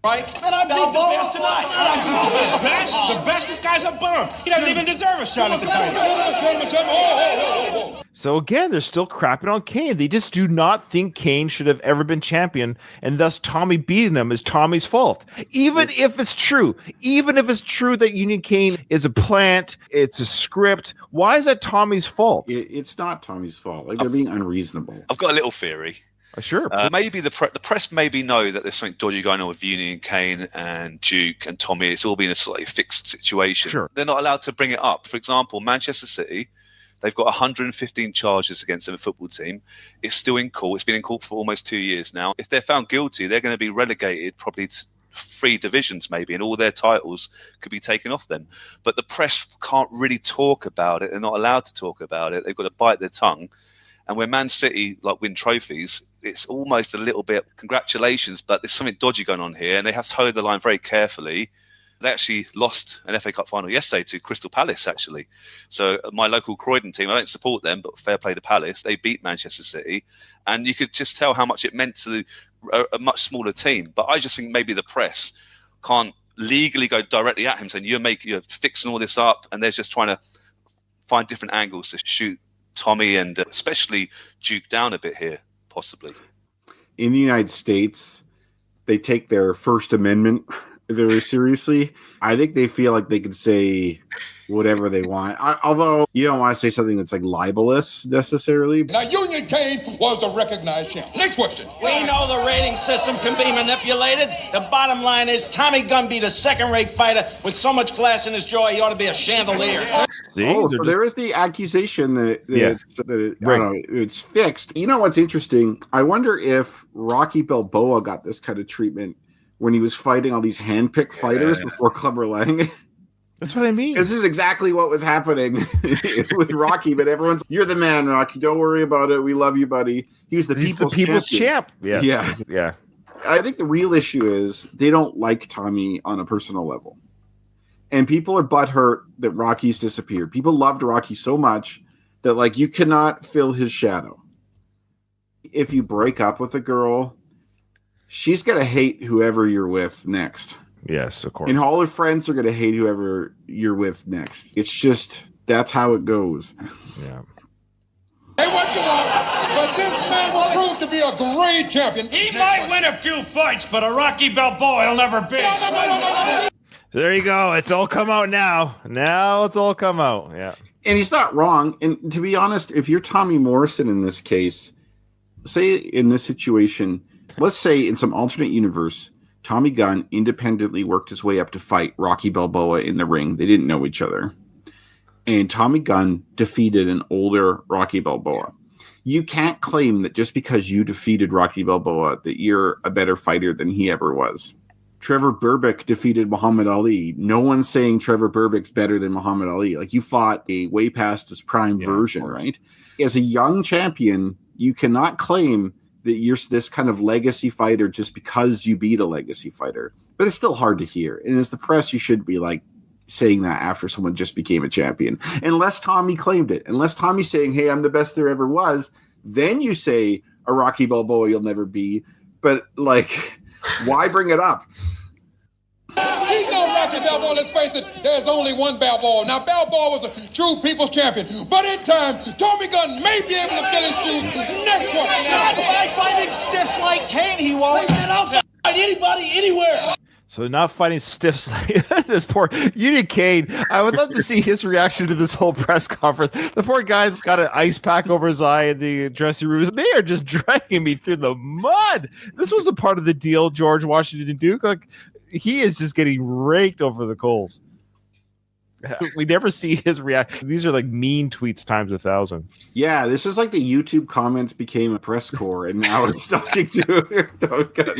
Right? And I beat the best tonight. And I beat the best? The best? This guy's a bum. He doesn't even deserve a shot at the title. So again, they're still crapping on Kane. They just do not think Kane should have ever been champion, and thus Tommy beating him is Tommy's fault. Even if it's true that Union Kane is a plant, it's a script, why is that Tommy's fault? It's not Tommy's fault. Like, they're being unreasonable. I've got a little theory. Sure. Maybe the press maybe know that there's something dodgy going on with Union Kane and Duke and Tommy. It's all been a slightly fixed situation. Sure. They're not allowed to bring it up. For example, Manchester City, they've got 115 charges against them, a football team. It's still in court. It's been in court for almost 2 years now. If they're found guilty, they're going to be relegated probably to 3 divisions maybe, and all their titles could be taken off them. But the press can't really talk about it. They're not allowed to talk about it. They've got to bite their tongue. And when Man City win trophies, it's almost a little bit congratulations, but there's something dodgy going on here, and they have to toe the line very carefully. They actually lost an FA Cup final yesterday to Crystal Palace, actually. So my local Croydon team, I don't support them, but fair play to Palace. They beat Manchester City, and you could just tell how much it meant to a much smaller team. But I just think maybe the press can't legally go directly at him saying you're fixing all this up, and they're just trying to find different angles to shoot Tommy and especially Duke down a bit here, possibly. In the United States, they take their First Amendment very seriously. I think they feel like they can say whatever they want. Although you don't want to say something that's like libelous necessarily. Now, Union Kane was the recognized champ. Next question. We know the rating system can be manipulated. The bottom line is Tommy Gunn beat a second-rate fighter with so much glass in his jaw he ought to be a chandelier. So there is the accusation that I don't know, it's fixed. You know what's interesting? I wonder if Rocky Balboa got this kind of treatment when he was fighting all these handpicked fighters before Clubber Lang. That's what I mean. This is exactly what was happening with Rocky, but everyone's, you're the man, Rocky. Don't worry about it. We love you, buddy. He's the people's champ. Yeah. I think the real issue is they don't like Tommy on a personal level. And people are butthurt that Rocky's disappeared. People loved Rocky so much that, like, you cannot fill his shadow. If you break up with a girl, she's going to hate whoever you're with next. Yes, of course. And all her friends are going to hate whoever you're with next. It's just, that's how it goes. Yeah. Hey, what you want? But this man will prove to be a great champion. He might win a few fights, but a Rocky Balboa he'll never be. No. So there you go. It's all come out now. Now it's all come out. Yeah. And he's not wrong. And to be honest, if you're Tommy Morrison in this case, say in this situation, let's say in some alternate universe, Tommy Gunn independently worked his way up to fight Rocky Balboa in the ring. They didn't know each other. And Tommy Gunn defeated an older Rocky Balboa. You can't claim that just because you defeated Rocky Balboa that you're a better fighter than he ever was. Trevor Berbick defeated Muhammad Ali. No one's saying Trevor Berbick's better than Muhammad Ali. Like, you fought a way past his prime version, right? As a young champion, you cannot claim that you're this kind of legacy fighter just because you beat a legacy fighter. But it's still hard to hear. And as the press, you should be like saying that after someone just became a champion. Unless Tommy claimed it. Unless Tommy's saying, hey, I'm the best there ever was. Then you say a Rocky Balboa you'll never be. But, like, why bring it up? He's no Rocky Balboa, let's face it, there's only one Balboa. Now, Balboa was a true people's champion, but in time, Tommy Gunn may be able to fill his shoes. Next one. By fighting stiffs like Kane, he won't. I'll fight anybody, anywhere. So not fighting stiffs like this poor Union Kane. I would love to see his reaction to this whole press conference. The poor guy's got an ice pack over his eye in the dressing room. They are just dragging me through the mud. This was a part of the deal, George Washington Duke. Like, he is just getting raked over the coals. We never see his reaction. These are like mean tweets times 1,000. Yeah, this is like the YouTube comments became a press corps, and now it's talking to Gunn.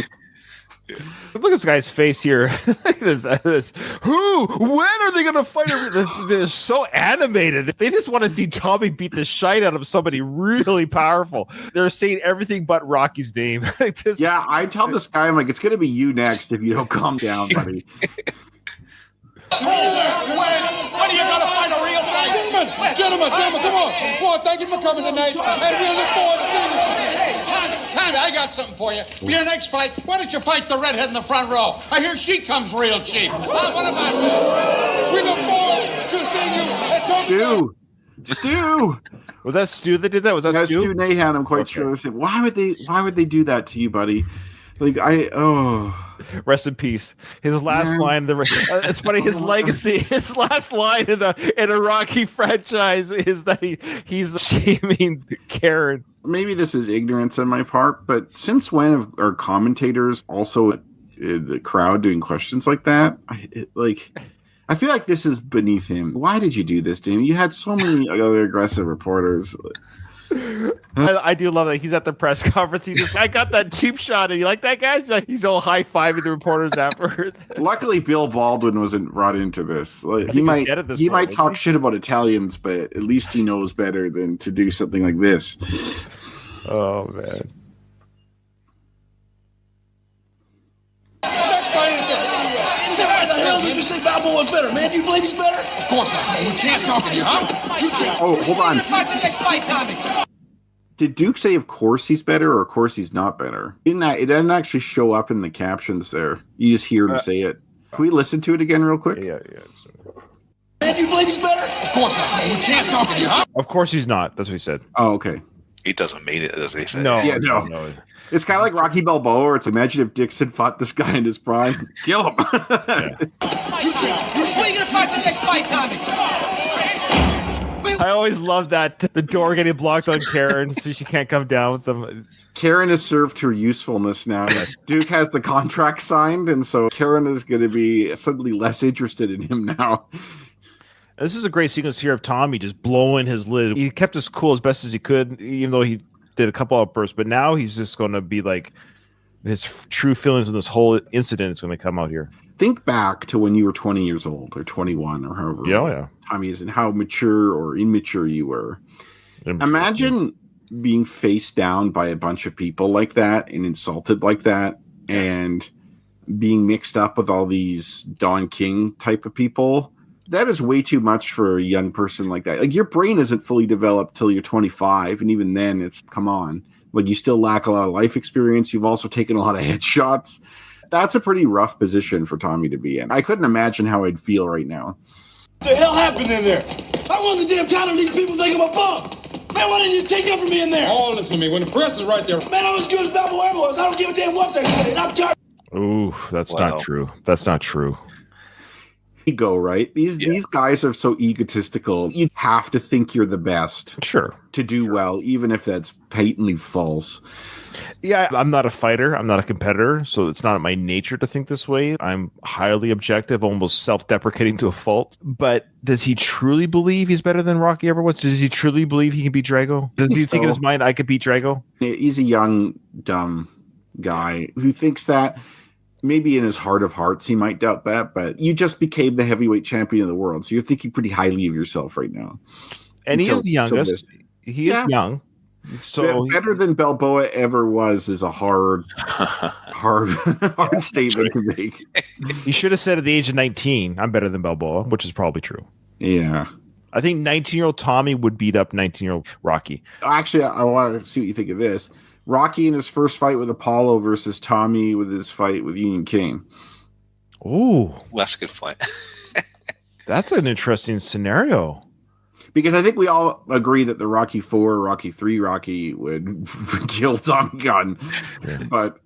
Look at this guy's face here. Look at this. Who? When are they going to fight? They're so animated. They just want to see Tommy beat the shite out of somebody really powerful. They're saying everything but Rocky's name. Yeah, I tell this guy, I'm like, it's going to be you next if you don't calm down, buddy. When are you going to find a real fight? Gentlemen, come on. Well, thank you for coming tonight, and we'll look forward to seeing you. Tommy, I got something for you. For your next fight, why don't you fight the redhead in the front row? I hear she comes real cheap. What about you? We look forward to seeing you at Tommy. Stu. Was that Stu that did that? Was that Stu? Stu Nahan, I'm quite sure. Why would they do that to you, buddy? Like, rest in peace. His last line, it's funny, his legacy, his last line in a Rocky franchise is that he's shaming Karen. Maybe this is ignorance on my part, but since when are commentators also in the crowd doing questions like that? I feel like this is beneath him. Why did you do this to him? You had so many other aggressive reporters. I do love that he's at the press conference. I got that cheap shot. And you like that guy? He's all high-fiving the reporters afterwards. Luckily, Bill Baldwin wasn't brought into this. He might talk shit about Italians, but at least he knows better than to do something like this. Oh man. Did you say Balboa's better, man? Do you believe he's better? Of course not. We can't talk to you, huh? Oh, hold on. Did Duke say, of course he's better, or of course he's not better? It didn't actually show up in the captions there. You just hear him say it. Can we listen to it again real quick? Yeah. Man, do you believe he's better? Of course not. We can't talk to you, huh? Of course he's not. That's what he said. Oh, okay. He doesn't mean it, does he? No. Yeah, no. It's kind of like Rocky Balboa, or it's imagine if Dixon fought this guy in his prime. Kill him. When are you going to fight the next fight, Tommy? I always love that the door getting blocked on Karen so she can't come down with them. Karen has served her usefulness now. Duke has the contract signed, and so Karen is going to be suddenly less interested in him now. This is a great sequence here of Tommy just blowing his lid. He kept his cool as best as he could, even though he did a couple outbursts, but now he's just going to be like, his true feelings in this whole incident is going to come out here. Think back to when you were 20 years old or 21 or however time is, and how mature or immature you were. Imagine being faced down by a bunch of people like that and insulted like that, and being mixed up with all these Don King type of people. That is way too much for a young person like that. Like, your brain isn't fully developed till you're 25, and even then, it's come on. Like, you still lack a lot of life experience. You've also taken a lot of headshots. That's a pretty rough position for Tommy to be in. I couldn't imagine how I'd feel right now. What the hell happened in there? I won the damn title, and these people think I'm a bum. Man, why didn't you take that from me in there? Oh, listen to me. When the press is right there. Man, I'm as good as Balboa was. I don't give a damn what they say, and I'm tired. Ooh, that's not true. That's not true. ego, right? These guys are so egotistical. You have to think you're the best. Sure. To do well, even if that's patently false. Yeah, I'm not a fighter. I'm not a competitor, so it's not my nature to think this way. I'm highly objective, almost self-deprecating to a fault. But does he truly believe he's better than Rocky ever was? Does he truly believe he can beat Drago? Does he think in his mind, I could beat Drago? He's a young, dumb guy who thinks that. Maybe in his heart of hearts, he might doubt that, but you just became the heavyweight champion of the world, so you're thinking pretty highly of yourself right now. And he is the youngest. He is young. So better than Balboa ever was is a hard statement to make. He should have said at the age of 19, I'm better than Balboa, which is probably true. Yeah. I think 19-year-old Tommy would beat up 19-year-old Rocky. Actually, I want to see what you think of this. Rocky in his first fight with Apollo versus Tommy with his fight with Union King. Ooh. That's a good fight. That's an interesting scenario. Because I think we all agree that the Rocky 4, Rocky 3 Rocky would kill Tommy Gunn. Yeah. But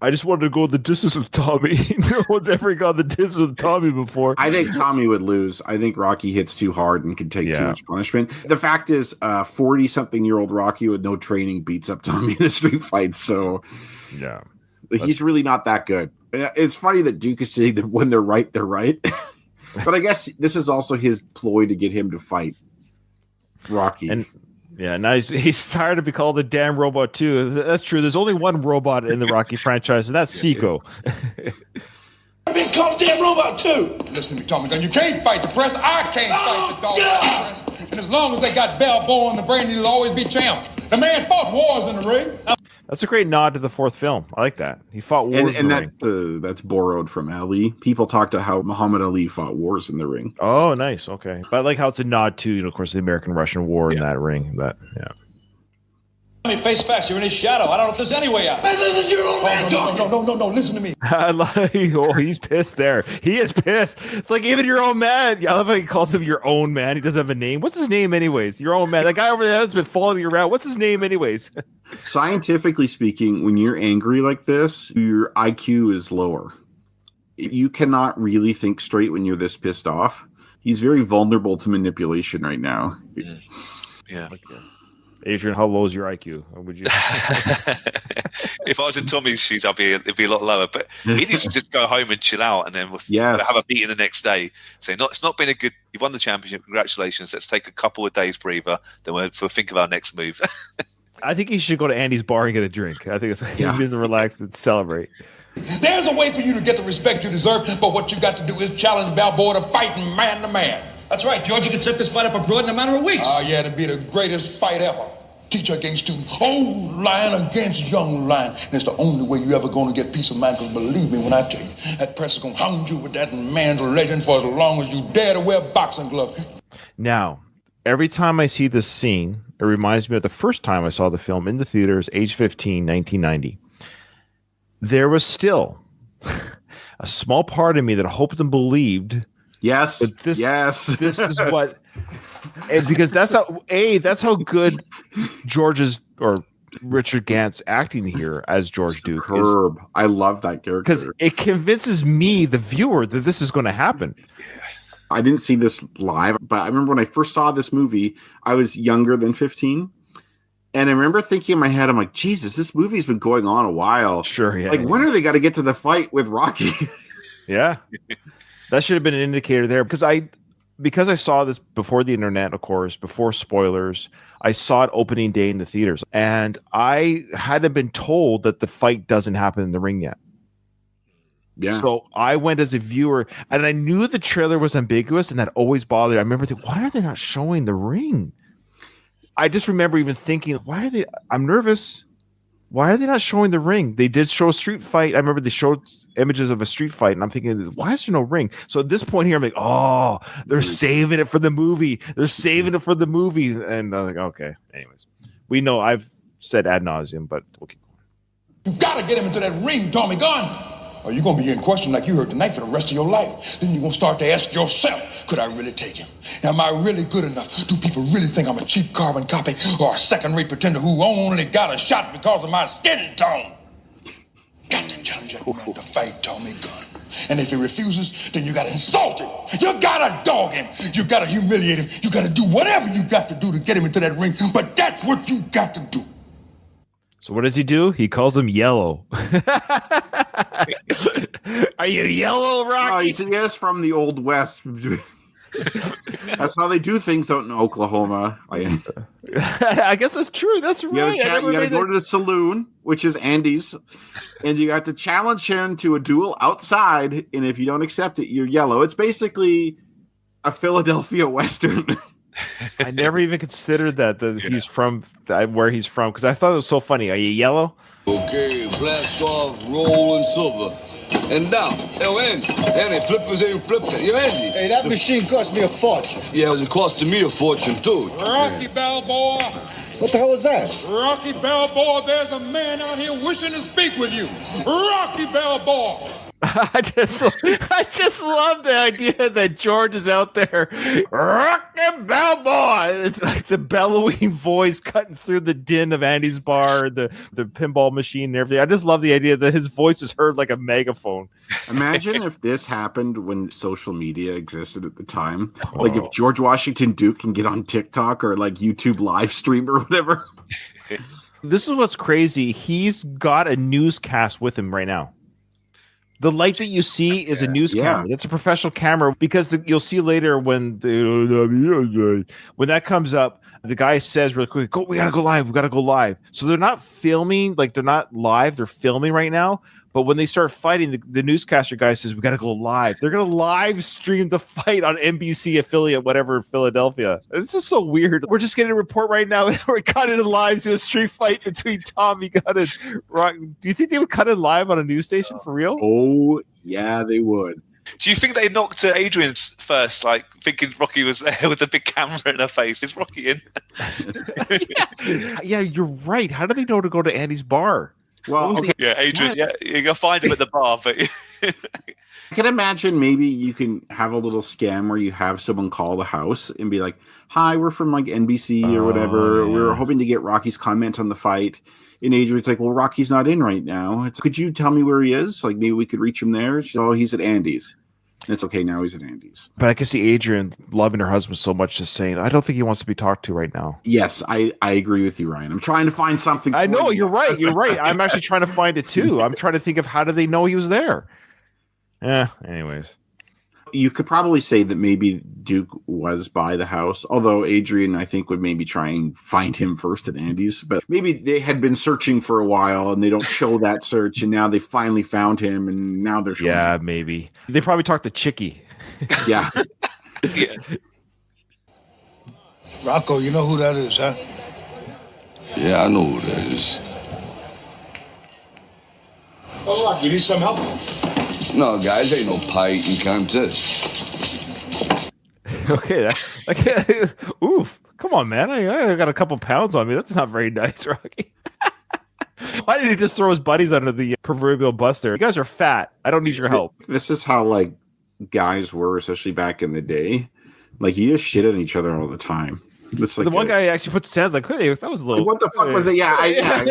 I just wanted to go the distance with Tommy. No one's ever gone the distance with Tommy before. I think Tommy would lose. I think Rocky hits too hard and can take too much punishment. The fact is, 40-something-year-old Rocky with no training beats up Tommy in a street fight. So yeah, he's really not that good. It's funny that Duke is saying that when they're right, they're right. But I guess this is also his ploy to get him to fight Rocky. And yeah, now he's tired of being called the damn robot too. That's true. There's only one robot in the Rocky franchise, and that's Seiko. I've been called a damn robot too. Listen to me, Tommy Gunn. You can't fight the press. I can't fight the dog press. And as long as they got Balboa in the brain, he'll always be champ. The man fought wars in the ring. That's a great nod to the fourth film. I like that. He fought wars in the ring. That's borrowed from Ali. People talk to how Muhammad Ali fought wars in the ring. Oh, nice. Okay. But I like how it's a nod to, of course, the American-Russian War in that ring. I mean, face facts, you're in his shadow. I don't know if there's any way out. Man, this is your old man talking. No, listen to me. I like, he's pissed there. He is pissed. It's like, even your own man. I love how he calls him your own man. He doesn't have a name. What's his name anyways? Your own man. That guy over there that's been following you around. What's his name anyways? Scientifically speaking, when you're angry like this, your IQ is lower. You cannot really think straight when you're this pissed off. He's very vulnerable to manipulation right now. Yeah. Adrian, how low is your IQ? Or would you? If I was in Tommy's shoes, it'd be a lot lower. But he needs to just go home and chill out, and then have a meeting the next day. Say, it's not been a good. You've won the championship. Congratulations. Let's take a couple of days breather. Then we'll think of our next move. I think he should go to Andy's bar and get a drink. I think he needs to relax and celebrate. There's a way for you to get the respect you deserve, but what you got to do is challenge Balboa to fight man to man. That's right, George. You can set this fight up abroad in a matter of weeks. Yeah, it'd be the greatest fight ever. Teacher against student, old lion against young lion. And it's the only way you're ever going to get peace of mind, because believe me when I tell you, that press is going to hound you with that man's legend for as long as you dare to wear boxing gloves. Now, every time I see this scene, it reminds me of the first time I saw the film in the theaters, age 15, 1990. There was still a small part of me that hoped and believed this is what... And because that's how good George's or Richard Gant's acting here as George Duke is. I love that character because it convinces me, the viewer, that this is going to happen. I didn't see this live, but I remember when I first saw this movie, I was younger than 15. And I remember thinking in my head, I'm like, Jesus, this movie's been going on a while. Sure, yeah. When are they got to get to the fight with Rocky? Yeah. That should have been an indicator there, because I saw this before the internet, of course, before spoilers. I saw it opening day in the theaters, and I hadn't been told that the fight doesn't happen in the ring yet. Yeah. So I went as a viewer, and I knew the trailer was ambiguous, and that always bothered me. I remember thinking, why are they not showing the ring? I just remember even thinking, I'm nervous. Why are they not showing the ring? They did show a street fight. I remember they showed images of a street fight, and I'm thinking, why is there no ring? So at this point here, I'm like, oh, they're saving it for the movie. They're saving it for the movie. And I'm like, okay. Anyways, we know I've said ad nauseum, but we'll keep going. You got to get him into that ring, Tommy Gunn. Or you're going to be in question like you heard tonight for the rest of your life. Then you're going to start to ask yourself, could I really take him? Am I really good enough? Do people really think I'm a cheap carbon copy or a second-rate pretender who only got a shot because of my skin tone? Got to challenge that man to fight Tommy Gunn. And if he refuses, then you got to insult him. You got to dog him. You got to humiliate him. You got to do whatever you got to do to get him into that ring. But that's what you got to do. So what does he do? He calls him Yellow. Are you yellow, Rocky? Oh, he said yes from the Old West. That's how they do things out in Oklahoma. I guess that's true. That's right. You got to go to the saloon, which is Andy's, and you got to challenge him to a duel outside. And if you don't accept it, you're yellow. It's basically a Philadelphia Western. I never even considered that he's from where he's from, because I thought it was so funny. Are you yellow? Okay, blast off, roll and silver. And down. Andy, flippers ain't flipping. You Andy. Hey, that machine cost me a fortune. Yeah, it was costing me a fortune, too. Rocky Balboa. What the hell was that? Rocky Balboa, there's a man out here wishing to speak with you. Rocky Balboa. I just love the idea that George is out there, rockin' Balboa. It's like the bellowing voice cutting through the din of Andy's bar, the pinball machine and everything. I just love the idea that his voice is heard like a megaphone. Imagine if this happened when social media existed at the time. Like if George Washington Duke can get on TikTok or like YouTube live stream or whatever. This is what's crazy. He's got a newscast with him right now. The light that you see is a news camera. That's a professional camera, because you'll see later when that comes up, the guy says really quick, we gotta go live. We gotta go live. So they're not filming, like they're not live. They're filming right now. But when they start fighting, the newscaster guy says, we got to go live. They're going to live stream the fight on NBC affiliate, whatever, Philadelphia. This is so weird. We're just getting a report right now. We're cutting in live to a street fight between Tommy Gunn and Rock. Do you think they would cut it live on a news station for real? Oh, yeah, they would. Do you think they knocked Adrian first, like thinking Rocky was there with the big camera in her face? Is Rocky in? Yeah, you're right. How do they know to go to Andy's bar? Well, okay. Yeah, Adrian. Yeah, you're gonna find him at the bar. But I can imagine maybe you can have a little scam where you have someone call the house and be like, "Hi, we're from like NBC or whatever. Yeah. We're hoping to get Rocky's comment on the fight." And Adrian's like, "Well, Rocky's not in right now. Could you tell me where he is? Like maybe we could reach him there." She's, "Oh, he's at Andy's." And it's okay, now he's at Andy's. But I can see Adrian loving her husband so much, just saying, I don't think he wants to be talked to right now. Yes, I agree with you, Ryan. I'm trying to find something. I know, you're right. You're right. I'm actually trying to find it too. I'm trying to think of how do they know he was there? Anyways. You could probably say that maybe Duke was by the house, although Adrian, I think, would maybe try and find him first at Andy's. But maybe they had been searching for a while and they don't show that search, and now they finally found him, and now they're showing him. Maybe. They probably talked to Chicky. Yeah. Yeah. Rocco, you know who that is, huh? Yeah, I know who that is. Oh, look, you need some help? No, guys, ain't no fighting contest. Okay. Oof. Come on, man. I got a couple pounds on me. That's not very nice, Rocky. Why did he just throw his buddies under the proverbial bus there? You guys are fat. I don't need your help. This is how, like, guys were, especially back in the day. Like, you just shit on each other all the time. It's like the one guy actually puts his hands like, hey, that was a little... What the fuck was it? Yeah.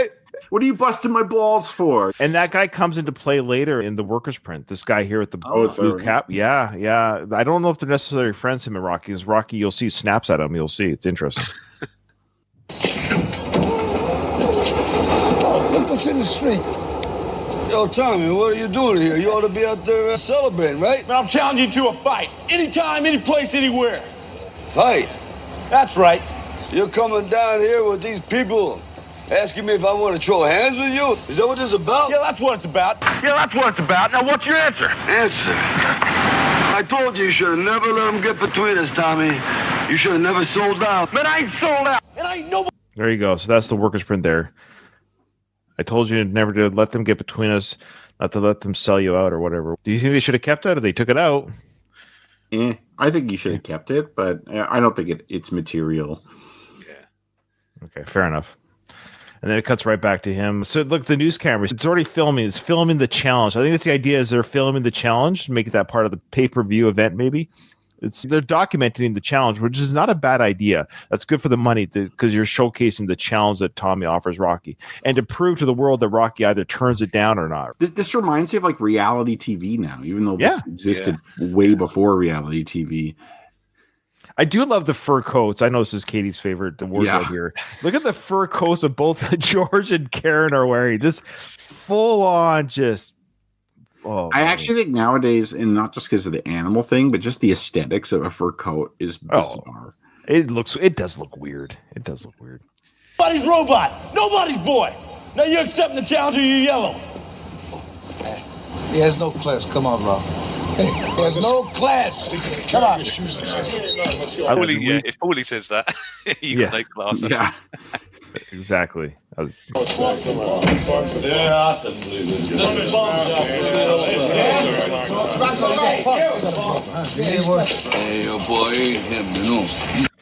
What are you busting my balls for? And that guy comes into play later in the workers print. This guy here with the blue cap. Yeah. I don't know if they're necessarily friends, him and Rocky. Because Rocky, you'll see snaps at him. You'll see. It's interesting. Oh, look what's in the street. Yo, Tommy, what are you doing here? You ought to be out there celebrating, right? But I'm challenging you to a fight. Anytime, any place, anywhere. Fight? That's right. You're coming down here with these people asking me if I want to throw hands with you? Is that what this is about? Yeah, that's what it's about. Now, what's your answer? Answer? I told you should have never let them get between us, Tommy. You should have never sold out. Man, I ain't sold out. And I ain't nobody. There you go. So that's the workers print there. I told you never to let them get between us, not to let them sell you out or whatever. Do you think they should have kept it or they took it out? I think you should have kept it, but I don't think it's material. Yeah. Okay, fair enough. And then it cuts right back to him. So look, the news cameras, it's already filming. It's filming the challenge. I think that's the idea is they're filming the challenge, make that part of the pay-per-view event maybe. They're documenting the challenge, which is not a bad idea. That's good for the money because you're showcasing the challenge that Tommy offers Rocky, and to prove to the world that Rocky either turns it down or not. This reminds me of like reality TV now, even though this existed way before reality TV. I do love the fur coats. I know this is Katie's favorite wardrobe here. Look at the fur coats of both George and Karen are wearing. Just full on, just. Oh, I actually think nowadays, and not just because of the animal thing, but just the aesthetics of a fur coat is bizarre. It does look weird. It does look weird. Nobody's robot. Nobody's boy. Now you accepting the challenge or you yellow? He has no class. Come on, bro. Hey, there's no class. Come on. If Paulie says that, you got no class. Yeah. Exactly. Hey, your boy ain't him, you know.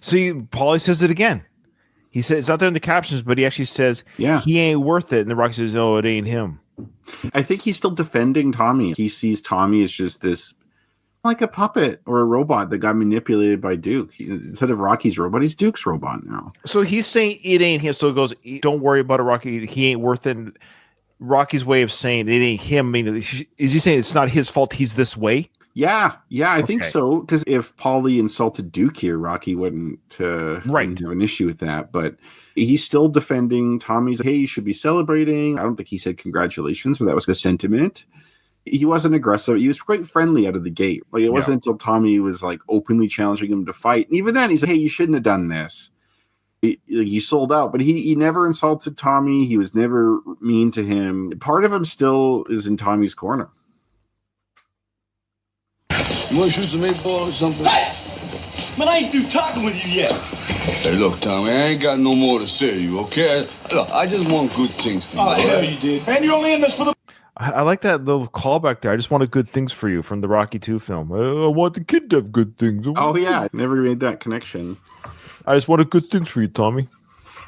See, Paulie says it again. He says it's not there in the captions, but he actually says, he ain't worth it. And the Rock says, no, it ain't him. I think he's still defending Tommy. He sees Tommy as just this, like a puppet or a robot that got manipulated by Duke. Instead of Rocky's robot, he's Duke's robot now. So he's saying it ain't him. So it goes, don't worry about it, Rocky. He ain't worth it. And Rocky's way of saying it ain't him. I mean, is he saying it's not his fault he's this way? Yeah, I think so. Because if Paulie insulted Duke here, Rocky wouldn't have an issue with that. But he's still defending Tommy's, hey, you should be celebrating. I don't think he said congratulations, but that was the sentiment. He wasn't aggressive. He was quite friendly out of the gate. Like, it wasn't until Tommy was like openly challenging him to fight. And even then, he said, hey, you shouldn't have done this. He sold out, but he never insulted Tommy. He was never mean to him. Part of him still is in Tommy's corner. You want to shoot some 8-ball or something? Hey! Man, I ain't through talking with you yet. Hey, look, Tommy, I ain't got no more to say to you, okay? Look, I just want good things for you. Oh, hell you did. Man, you're only in this for the... I like that little callback there. I just wanted good things for you from the Rocky 2 film. I want the kid to have good things. Oh, yeah. Never made that connection. I just wanted good things for you, Tommy.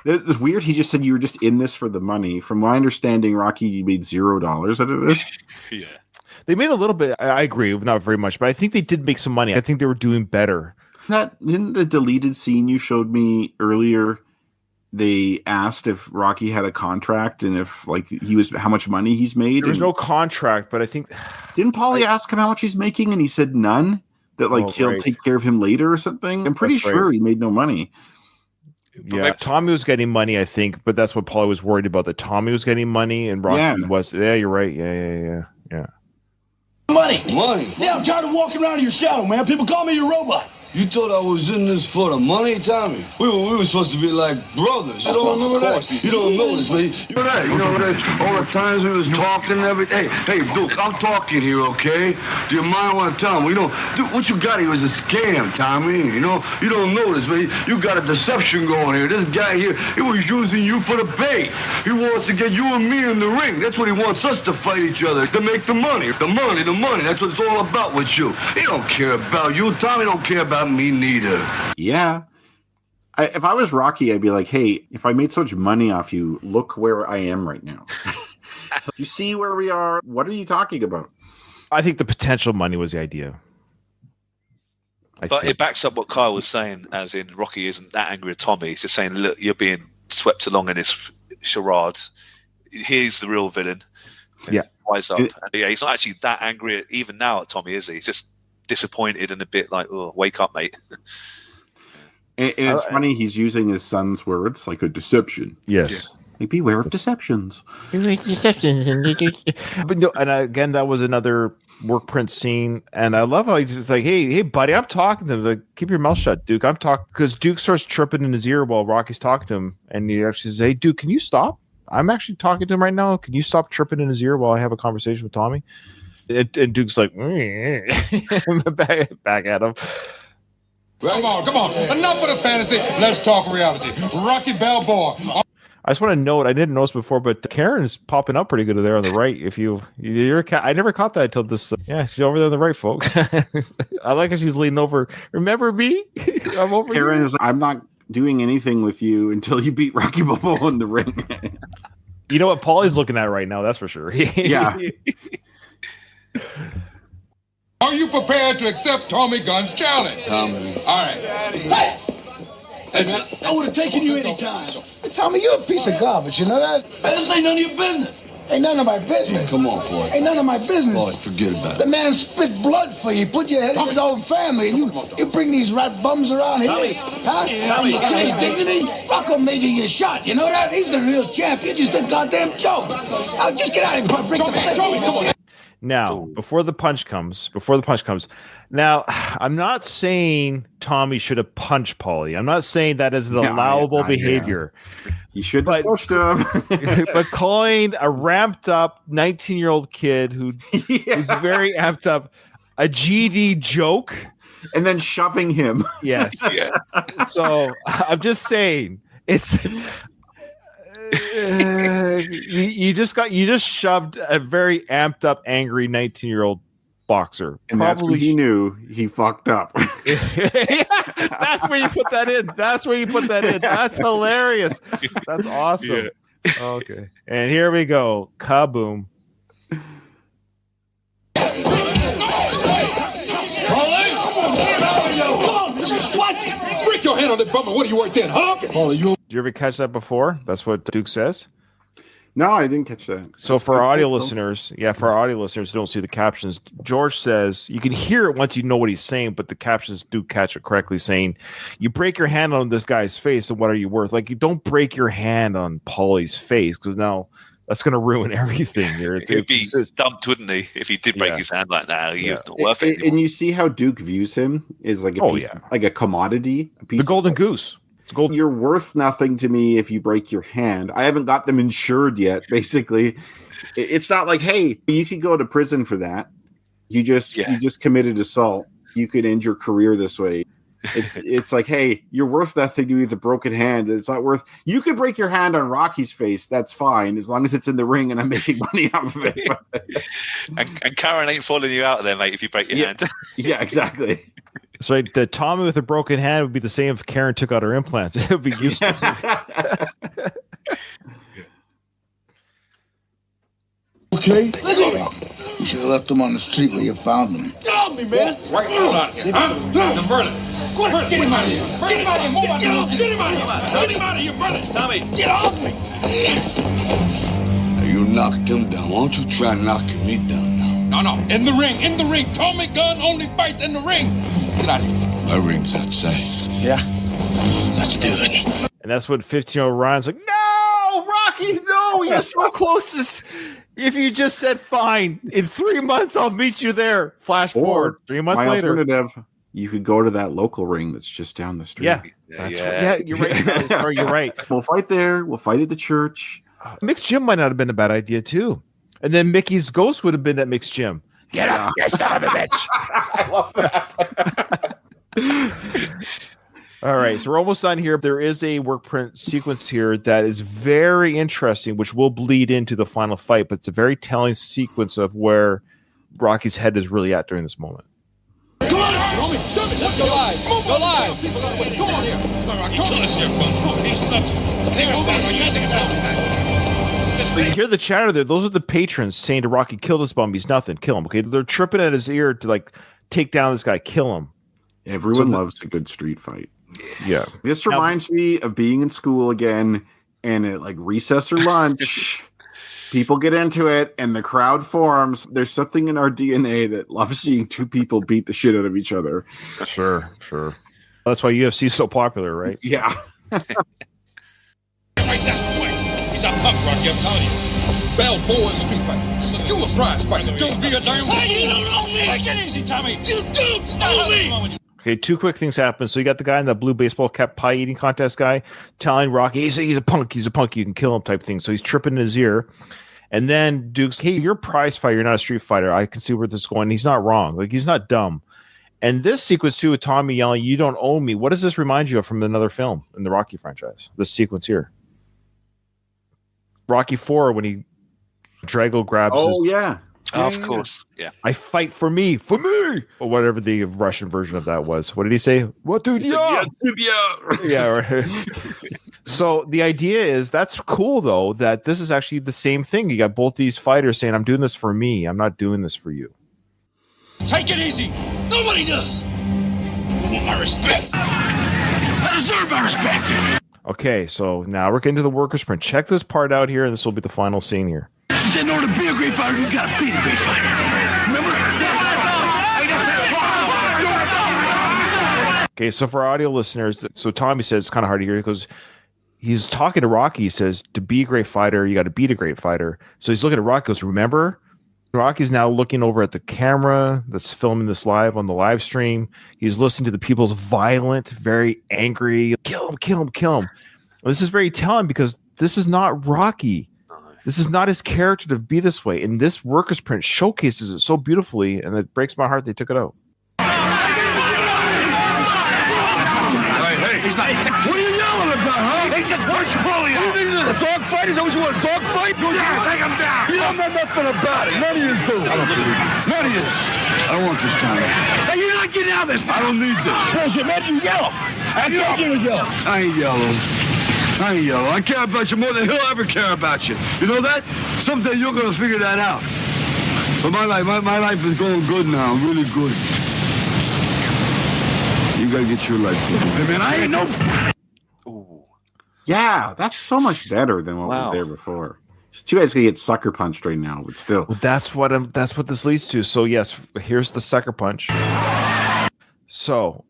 It's weird. He just said you were just in this for the money. From my understanding, Rocky made $0 out of this. Yeah. They made a little bit. I agree, not very much, but I think they did make some money. I think they were doing better. That in the deleted scene you showed me earlier, they asked if Rocky had a contract and if how much money he's made. There was no contract, but I think didn't Paulie ask him how much he's making, and he said none. That he'll take care of him later or something. I'm pretty sure he made no money. Yeah, Tommy was getting money, I think, but that's what Paulie was worried about. That Tommy was getting money and Rocky was. Yeah, you're right. Yeah. Money. Yeah, I'm tired of walking around in your shadow, man. People call me your robot. You thought I was in this for the money, Tommy? We were supposed to be like brothers. You don't remember that? You don't know this, but you know that all the times we was talking and everything. Hey, Duke, I'm talking here, okay? Do you mind what I tell him? Dude, what you got here is a scam, Tommy. You know, you don't know this, but you got a deception going here. This guy here, he was using you for the bait. He wants to get you and me in the ring. That's what he wants us to fight each other to make the money. The money. That's what it's all about with you. He don't care about you. Tommy don't care about me neither. Yeah. If I was Rocky, I'd be like, hey, if I made so much money off you, look where I am right now. You see where we are? What are you talking about? I think the potential money was the idea. But it backs up what Kyle was saying, as in Rocky isn't that angry at Tommy. He's just saying, look, you're being swept along in this charade. Here's the real villain. Yeah. Rise up. He's not actually that angry even now at Tommy, is he? He's just disappointed and a bit like, oh, wake up, mate. And it's funny, he's using his son's words like a deception. Yes. Like, beware of deceptions. But no, and again, that was another workprint scene. And I love how he's just like, hey, buddy, I'm talking to him. Like, keep your mouth shut, Duke. I'm talking, because Duke starts chirping in his ear while Rocky's talking to him. And he actually says, hey, Duke, can you stop? I'm actually talking to him right now. Can you stop chirping in his ear while I have a conversation with Tommy? And Duke's like, back at him. Come on. Enough of the fantasy. Let's talk reality. Rocky Balboa. I just want to note, I didn't notice before, but Karen's popping up pretty good there on the right. I never caught that until this. Yeah, she's over there on the right, folks. I like how she's leaning over. Remember me? I'm over Karen here. is, I'm not doing anything with you until you beat Rocky Balboa in the ring. You know what Paulie's looking at right now, that's for sure. Yeah. Are you prepared to accept Tommy Gunn's challenge? Tommy. All right. Hey, man, I would have taken you any time. Tommy, you're a piece of garbage, you know that? Hey, this ain't none of your business. Ain't none of my business. Come on, boy. Ain't none of my business. Boy, forget about The it. man spit blood for you. Put your head in his own family, and you bring these rat bums around here. Tommy. Huh? Tommy. You kill his dignity? Rocco made you your shot. You know that? He's the real champ. You're just a goddamn joke. Just get out of here. Bring Tommy, come on. Now, before the punch comes, now, I'm not saying Tommy should have punched Paulie. I'm not saying that is an allowable behavior. You should have pushed him. But calling a ramped up 19-year-old kid who's very amped up a GD joke. And then shoving him. Yes. Yeah. So I'm just saying it's you just shoved a very amped up, angry 19-year-old boxer. And that's when he knew he fucked up. That's where you put that in. That's hilarious. That's awesome. Yeah. Okay. And here we go. Kaboom. What? Break your hand on that bum and what are you worth then, huh? Did you ever catch that before? That's what Duke says? No, I didn't catch that. So for our audio listeners, who don't see the captions, George says you can hear it once you know what he's saying, but the captions do catch it correctly, saying you break your hand on this guy's face, and what are you worth? Like, you don't break your hand on Paulie's face, because now that's going to ruin everything here. He'd be dumped, wouldn't he, if he did break his hand like that? You're not worth it. And you see how Duke views him is like a piece, like a commodity. The golden goose. You're worth nothing to me if you break your hand. I haven't got them insured yet. Basically, it's not like, hey, you could go to prison for that. You just committed assault. You could end your career this way. It's like, hey, you're worth nothing to me with a broken hand. It's not worth. You could break your hand on Rocky's face. That's fine as long as it's in the ring and I'm making money off of it. and Karen ain't following you out there, mate. If you break your hand. Yeah, exactly. That's right. The Tommy with a broken hand would be the same if Karen took out her implants. It would be useless. Okay? You should have left them on the street where you found them. Get off me, man! Right on it. Huh? Merlin. Go ahead, get him out of here. Get him out of here. Move out. Get him out of here. Get him out of here, Merlin. Tommy. Get off me. You knocked him down. Why don't you try knocking me down now? No. In the ring. Tommy Gunn only fights in the ring. Get out of here. My ring's outside. Yeah. Let's do it. And that's what 15-year-old Ryan's like, no, Rocky, no, you're so close. If you just said, fine, in 3 months, I'll meet you there. Flash forward 3 months later. Alternative, you could go to that local ring that's just down the street. Yeah, you're right. Sorry, you're right. We'll fight there. We'll fight at the church. Mixed gym might not have been a bad idea, too. And then Mickey's ghost would have been at mixed gym. Get up, you son of a bitch. I love that. All right, so we're almost done here. There is a workprint sequence here that is very interesting, which will bleed into the final fight, but it's a very telling sequence of where Rocky's head is really at during this moment. Come on, homie. Let's go live. Go live. Go on here. Kill us here, take him back. You hear the chatter there. Those are the patrons saying to Rocky, kill this bum. He's nothing. Kill him. Okay, they're chirping at his ear to like take down this guy, kill him. Everyone loves a good street fight. Yeah. This reminds me of being in school again, and at like recess or lunch, people get into it and the crowd forms. There's something in our DNA that loves seeing two people beat the shit out of each other. Sure. That's why UFC is so popular, right? Yeah. Right that way. He's a punk, Rocky, I'm telling you. Balboa street fight. You a prize fighter. Don't be a damn. Hey, you don't know me. Take it easy, Tommy. You do know me. Okay, two quick things happen. So you got the guy in the blue baseball cap pie eating contest guy telling Rocky, he's a punk, you can kill him type thing. So he's tripping in his ear. And then Duke's, hey, you're a prize fighter, you're not a street fighter. I can see where this is going. He's not wrong. Like, he's not dumb. And this sequence too with Tommy yelling, you don't own me. What does this remind you of from another film in the Rocky franchise? This sequence here. Rocky 4 when he Drago grabs of course. Yeah. I fight for me. Or whatever the Russian version of that was. What did he say? What dude? Yeah. Right. So the idea is that's cool though, that this is actually the same thing. You got both these fighters saying, I'm doing this for me. I'm not doing this for you. Take it easy. Nobody does. I want my respect. I deserve my respect. Okay, so now we're getting to the workers' print. Check this part out here, and this will be the final scene here. You said in order to be a great fighter, you gotta be a great fighter. Remember? Okay, so for audio listeners, so Tommy says it's kind of hard to hear because he's talking to Rocky. He says, to be a great fighter, you got to beat a great fighter. So he's looking at Rocky, goes, remember? Rocky's now looking over at the camera that's filming this live on the live stream. He's listening to the people's violent, very angry, kill him, kill him, kill him. And this is very telling because this is not Rocky. This is not his character to be this way. And this workers' print showcases it so beautifully, and it breaks my heart they took it out. Hey, he's like, what are you yelling about, huh? He just wants to bully you. You think this is a dog fight? Is that what you want, a dog fight? Yeah, take him down. You don't know nothing about it. None of you do. I don't believe you. None of you. I don't want this time. Hey, you're not getting out of this. I don't need this. Bullshit, man, you yellow. I told you was yellow. I ain't yellow. I ain't yellow. I care about you more than he'll ever care about you. You know that? Someday you're going to figure that out. But my life is going good now, really good. You got to get your life good. Hey, man, I ain't no... Yeah, that's so much better than what was there before. Two guys gonna get sucker punched right now, but still. Well, that's what this leads to. So yes, here's the sucker punch. So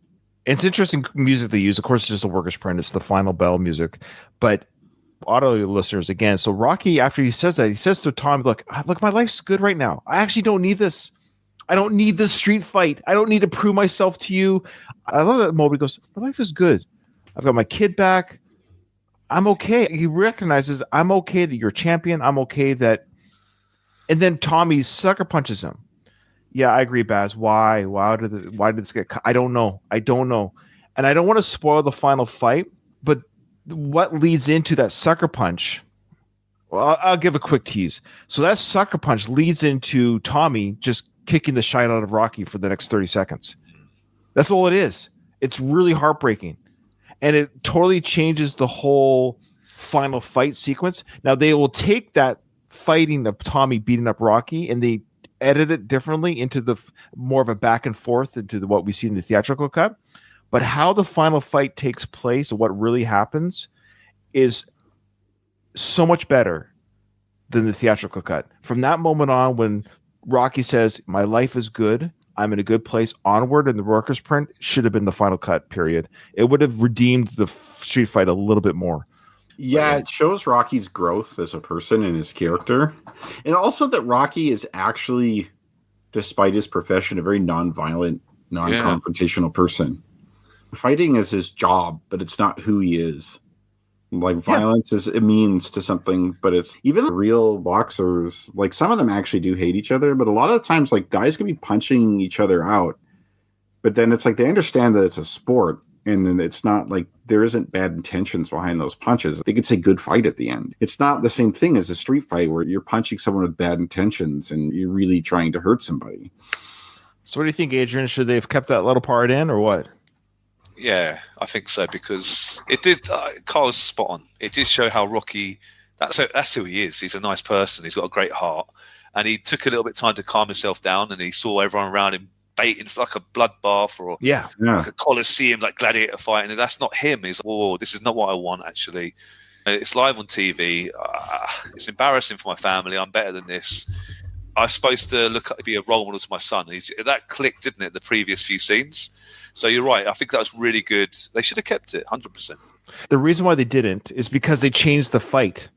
it's interesting music they use. Of course, it's just a workers' print. It's the final bell music. But audio listeners, again, so Rocky, after he says that, he says to Tom, look, my life's good right now. I actually don't need this. I don't need this street fight. I don't need to prove myself to you. I love that moment. He goes, my life is good. I've got my kid back. I'm okay. He recognizes I'm okay that you're a champion. I'm okay that. And then Tommy sucker punches him. Yeah, I agree, Baz. Why? Why did this get cut? I don't know. And I don't want to spoil the final fight, but what leads into that sucker punch? Well, I'll give a quick tease. So that sucker punch leads into Tommy just kicking the shit out of Rocky for the next 30 seconds. That's all it is. It's really heartbreaking. And it totally changes the whole final fight sequence. Now, they will take that fighting of Tommy beating up Rocky and they edit it differently into the more of a back and forth into what we see in the theatrical cut. But how the final fight takes place, what really happens, is so much better than the theatrical cut. From that moment on, when Rocky says, my life is good, I'm in a good place, onward, and the workers' print should have been the final cut, period. It would have redeemed the street fight a little bit more. Yeah, it shows Rocky's growth as a person and his character. And also that Rocky is actually, despite his profession, a very non-violent, non-confrontational person. Fighting is his job, but it's not who he is. Like, violence is a means to something, but it's even real boxers, like, some of them actually do hate each other, but a lot of the times, like, guys can be punching each other out, but then it's like they understand that it's a sport, and then it's not like there isn't bad intentions behind those punches. They could say good fight at the end. It's not the same thing as a street fight where you're punching someone with bad intentions and you're really trying to hurt somebody. So what do you think, Adrian? Should they have kept that little part in or what? Yeah, I think so, because it did. Carl's spot on. It did show how Rocky. That's who he is. He's a nice person. He's got a great heart, and he took a little bit of time to calm himself down. And he saw everyone around him baiting for like a bloodbath or like a Colosseum, like gladiator fight. And that's not him. He's like, whoa, this is not what I want. Actually, it's live on TV. It's embarrassing for my family. I'm better than this. I'm supposed to be a role model to my son. That clicked, didn't it? The previous few scenes. So you're right. I think that was really good. They should have kept it 100%. The reason why they didn't is because they changed the fight.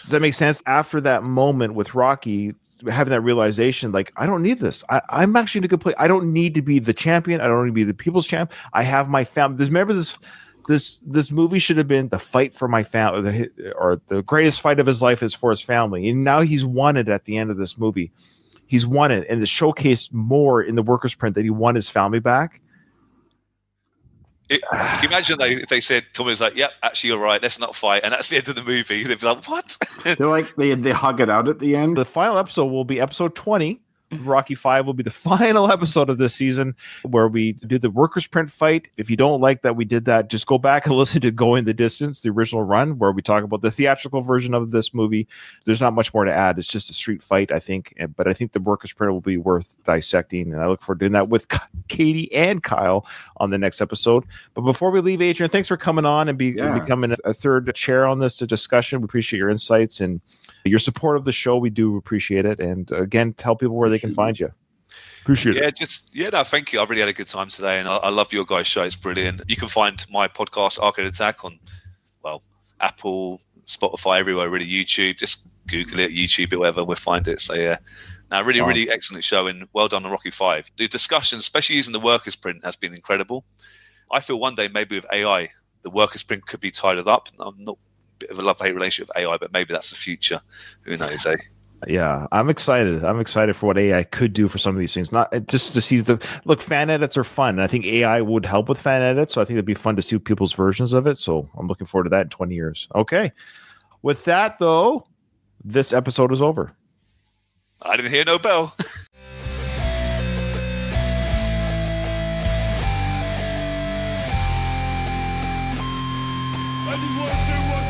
Does that make sense? After that moment with Rocky having that realization, like, I don't need this. I'm actually in a good place. I don't need to be the champion. I don't need to be the people's champ. I have my family. Remember this movie should have been the fight for my family, or the greatest fight of his life is for his family. And now he's won it at the end of this movie. He's won it. And the showcase more in the workers' print that he won his family back. Can you imagine if they said, Tommy's like, yep, actually you're right, let's not fight, and that's the end of the movie. They'd be like, what? They're like, they hug it out at the end. The final episode will be episode 20, Rocky 5 will be the final episode of this season where we do the workers print fight. If you don't like that we did that, just go back and listen to Going the Distance, the original run, where we talk about the theatrical version of this movie. There's not much more to add. It's just a street fight, I think. But I think the workers print will be worth dissecting. And I look forward to doing that with Katie and Kyle on the next episode. But before we leave, Adrian, thanks for coming on and becoming a third chair on this discussion. We appreciate your insights and your support of the show. We do appreciate it. And again, tell people where they can find you. Appreciate it. No, thank you. I really had a good time today, and I love your guys' show. It's brilliant. You can find my podcast, Arcade Attack, on Apple, Spotify, everywhere. Really, YouTube. Just Google it, YouTube it, whatever. We'll find it. So yeah, really excellent show, and well done on Rocky 5. The discussion, especially using the workers print, has been incredible. I feel one day maybe with AI, the workers print could be tied up. I'm not a bit of a love-hate relationship with AI, but maybe that's the future. Who knows, eh? Yeah, I'm excited. I'm excited for what AI could do for some of these things. Not just to see fan edits are fun. And I think AI would help with fan edits. So I think it'd be fun to see people's versions of it. So I'm looking forward to that in 20 years. Okay. With that, though, this episode is over. I didn't hear no bell. I just want to say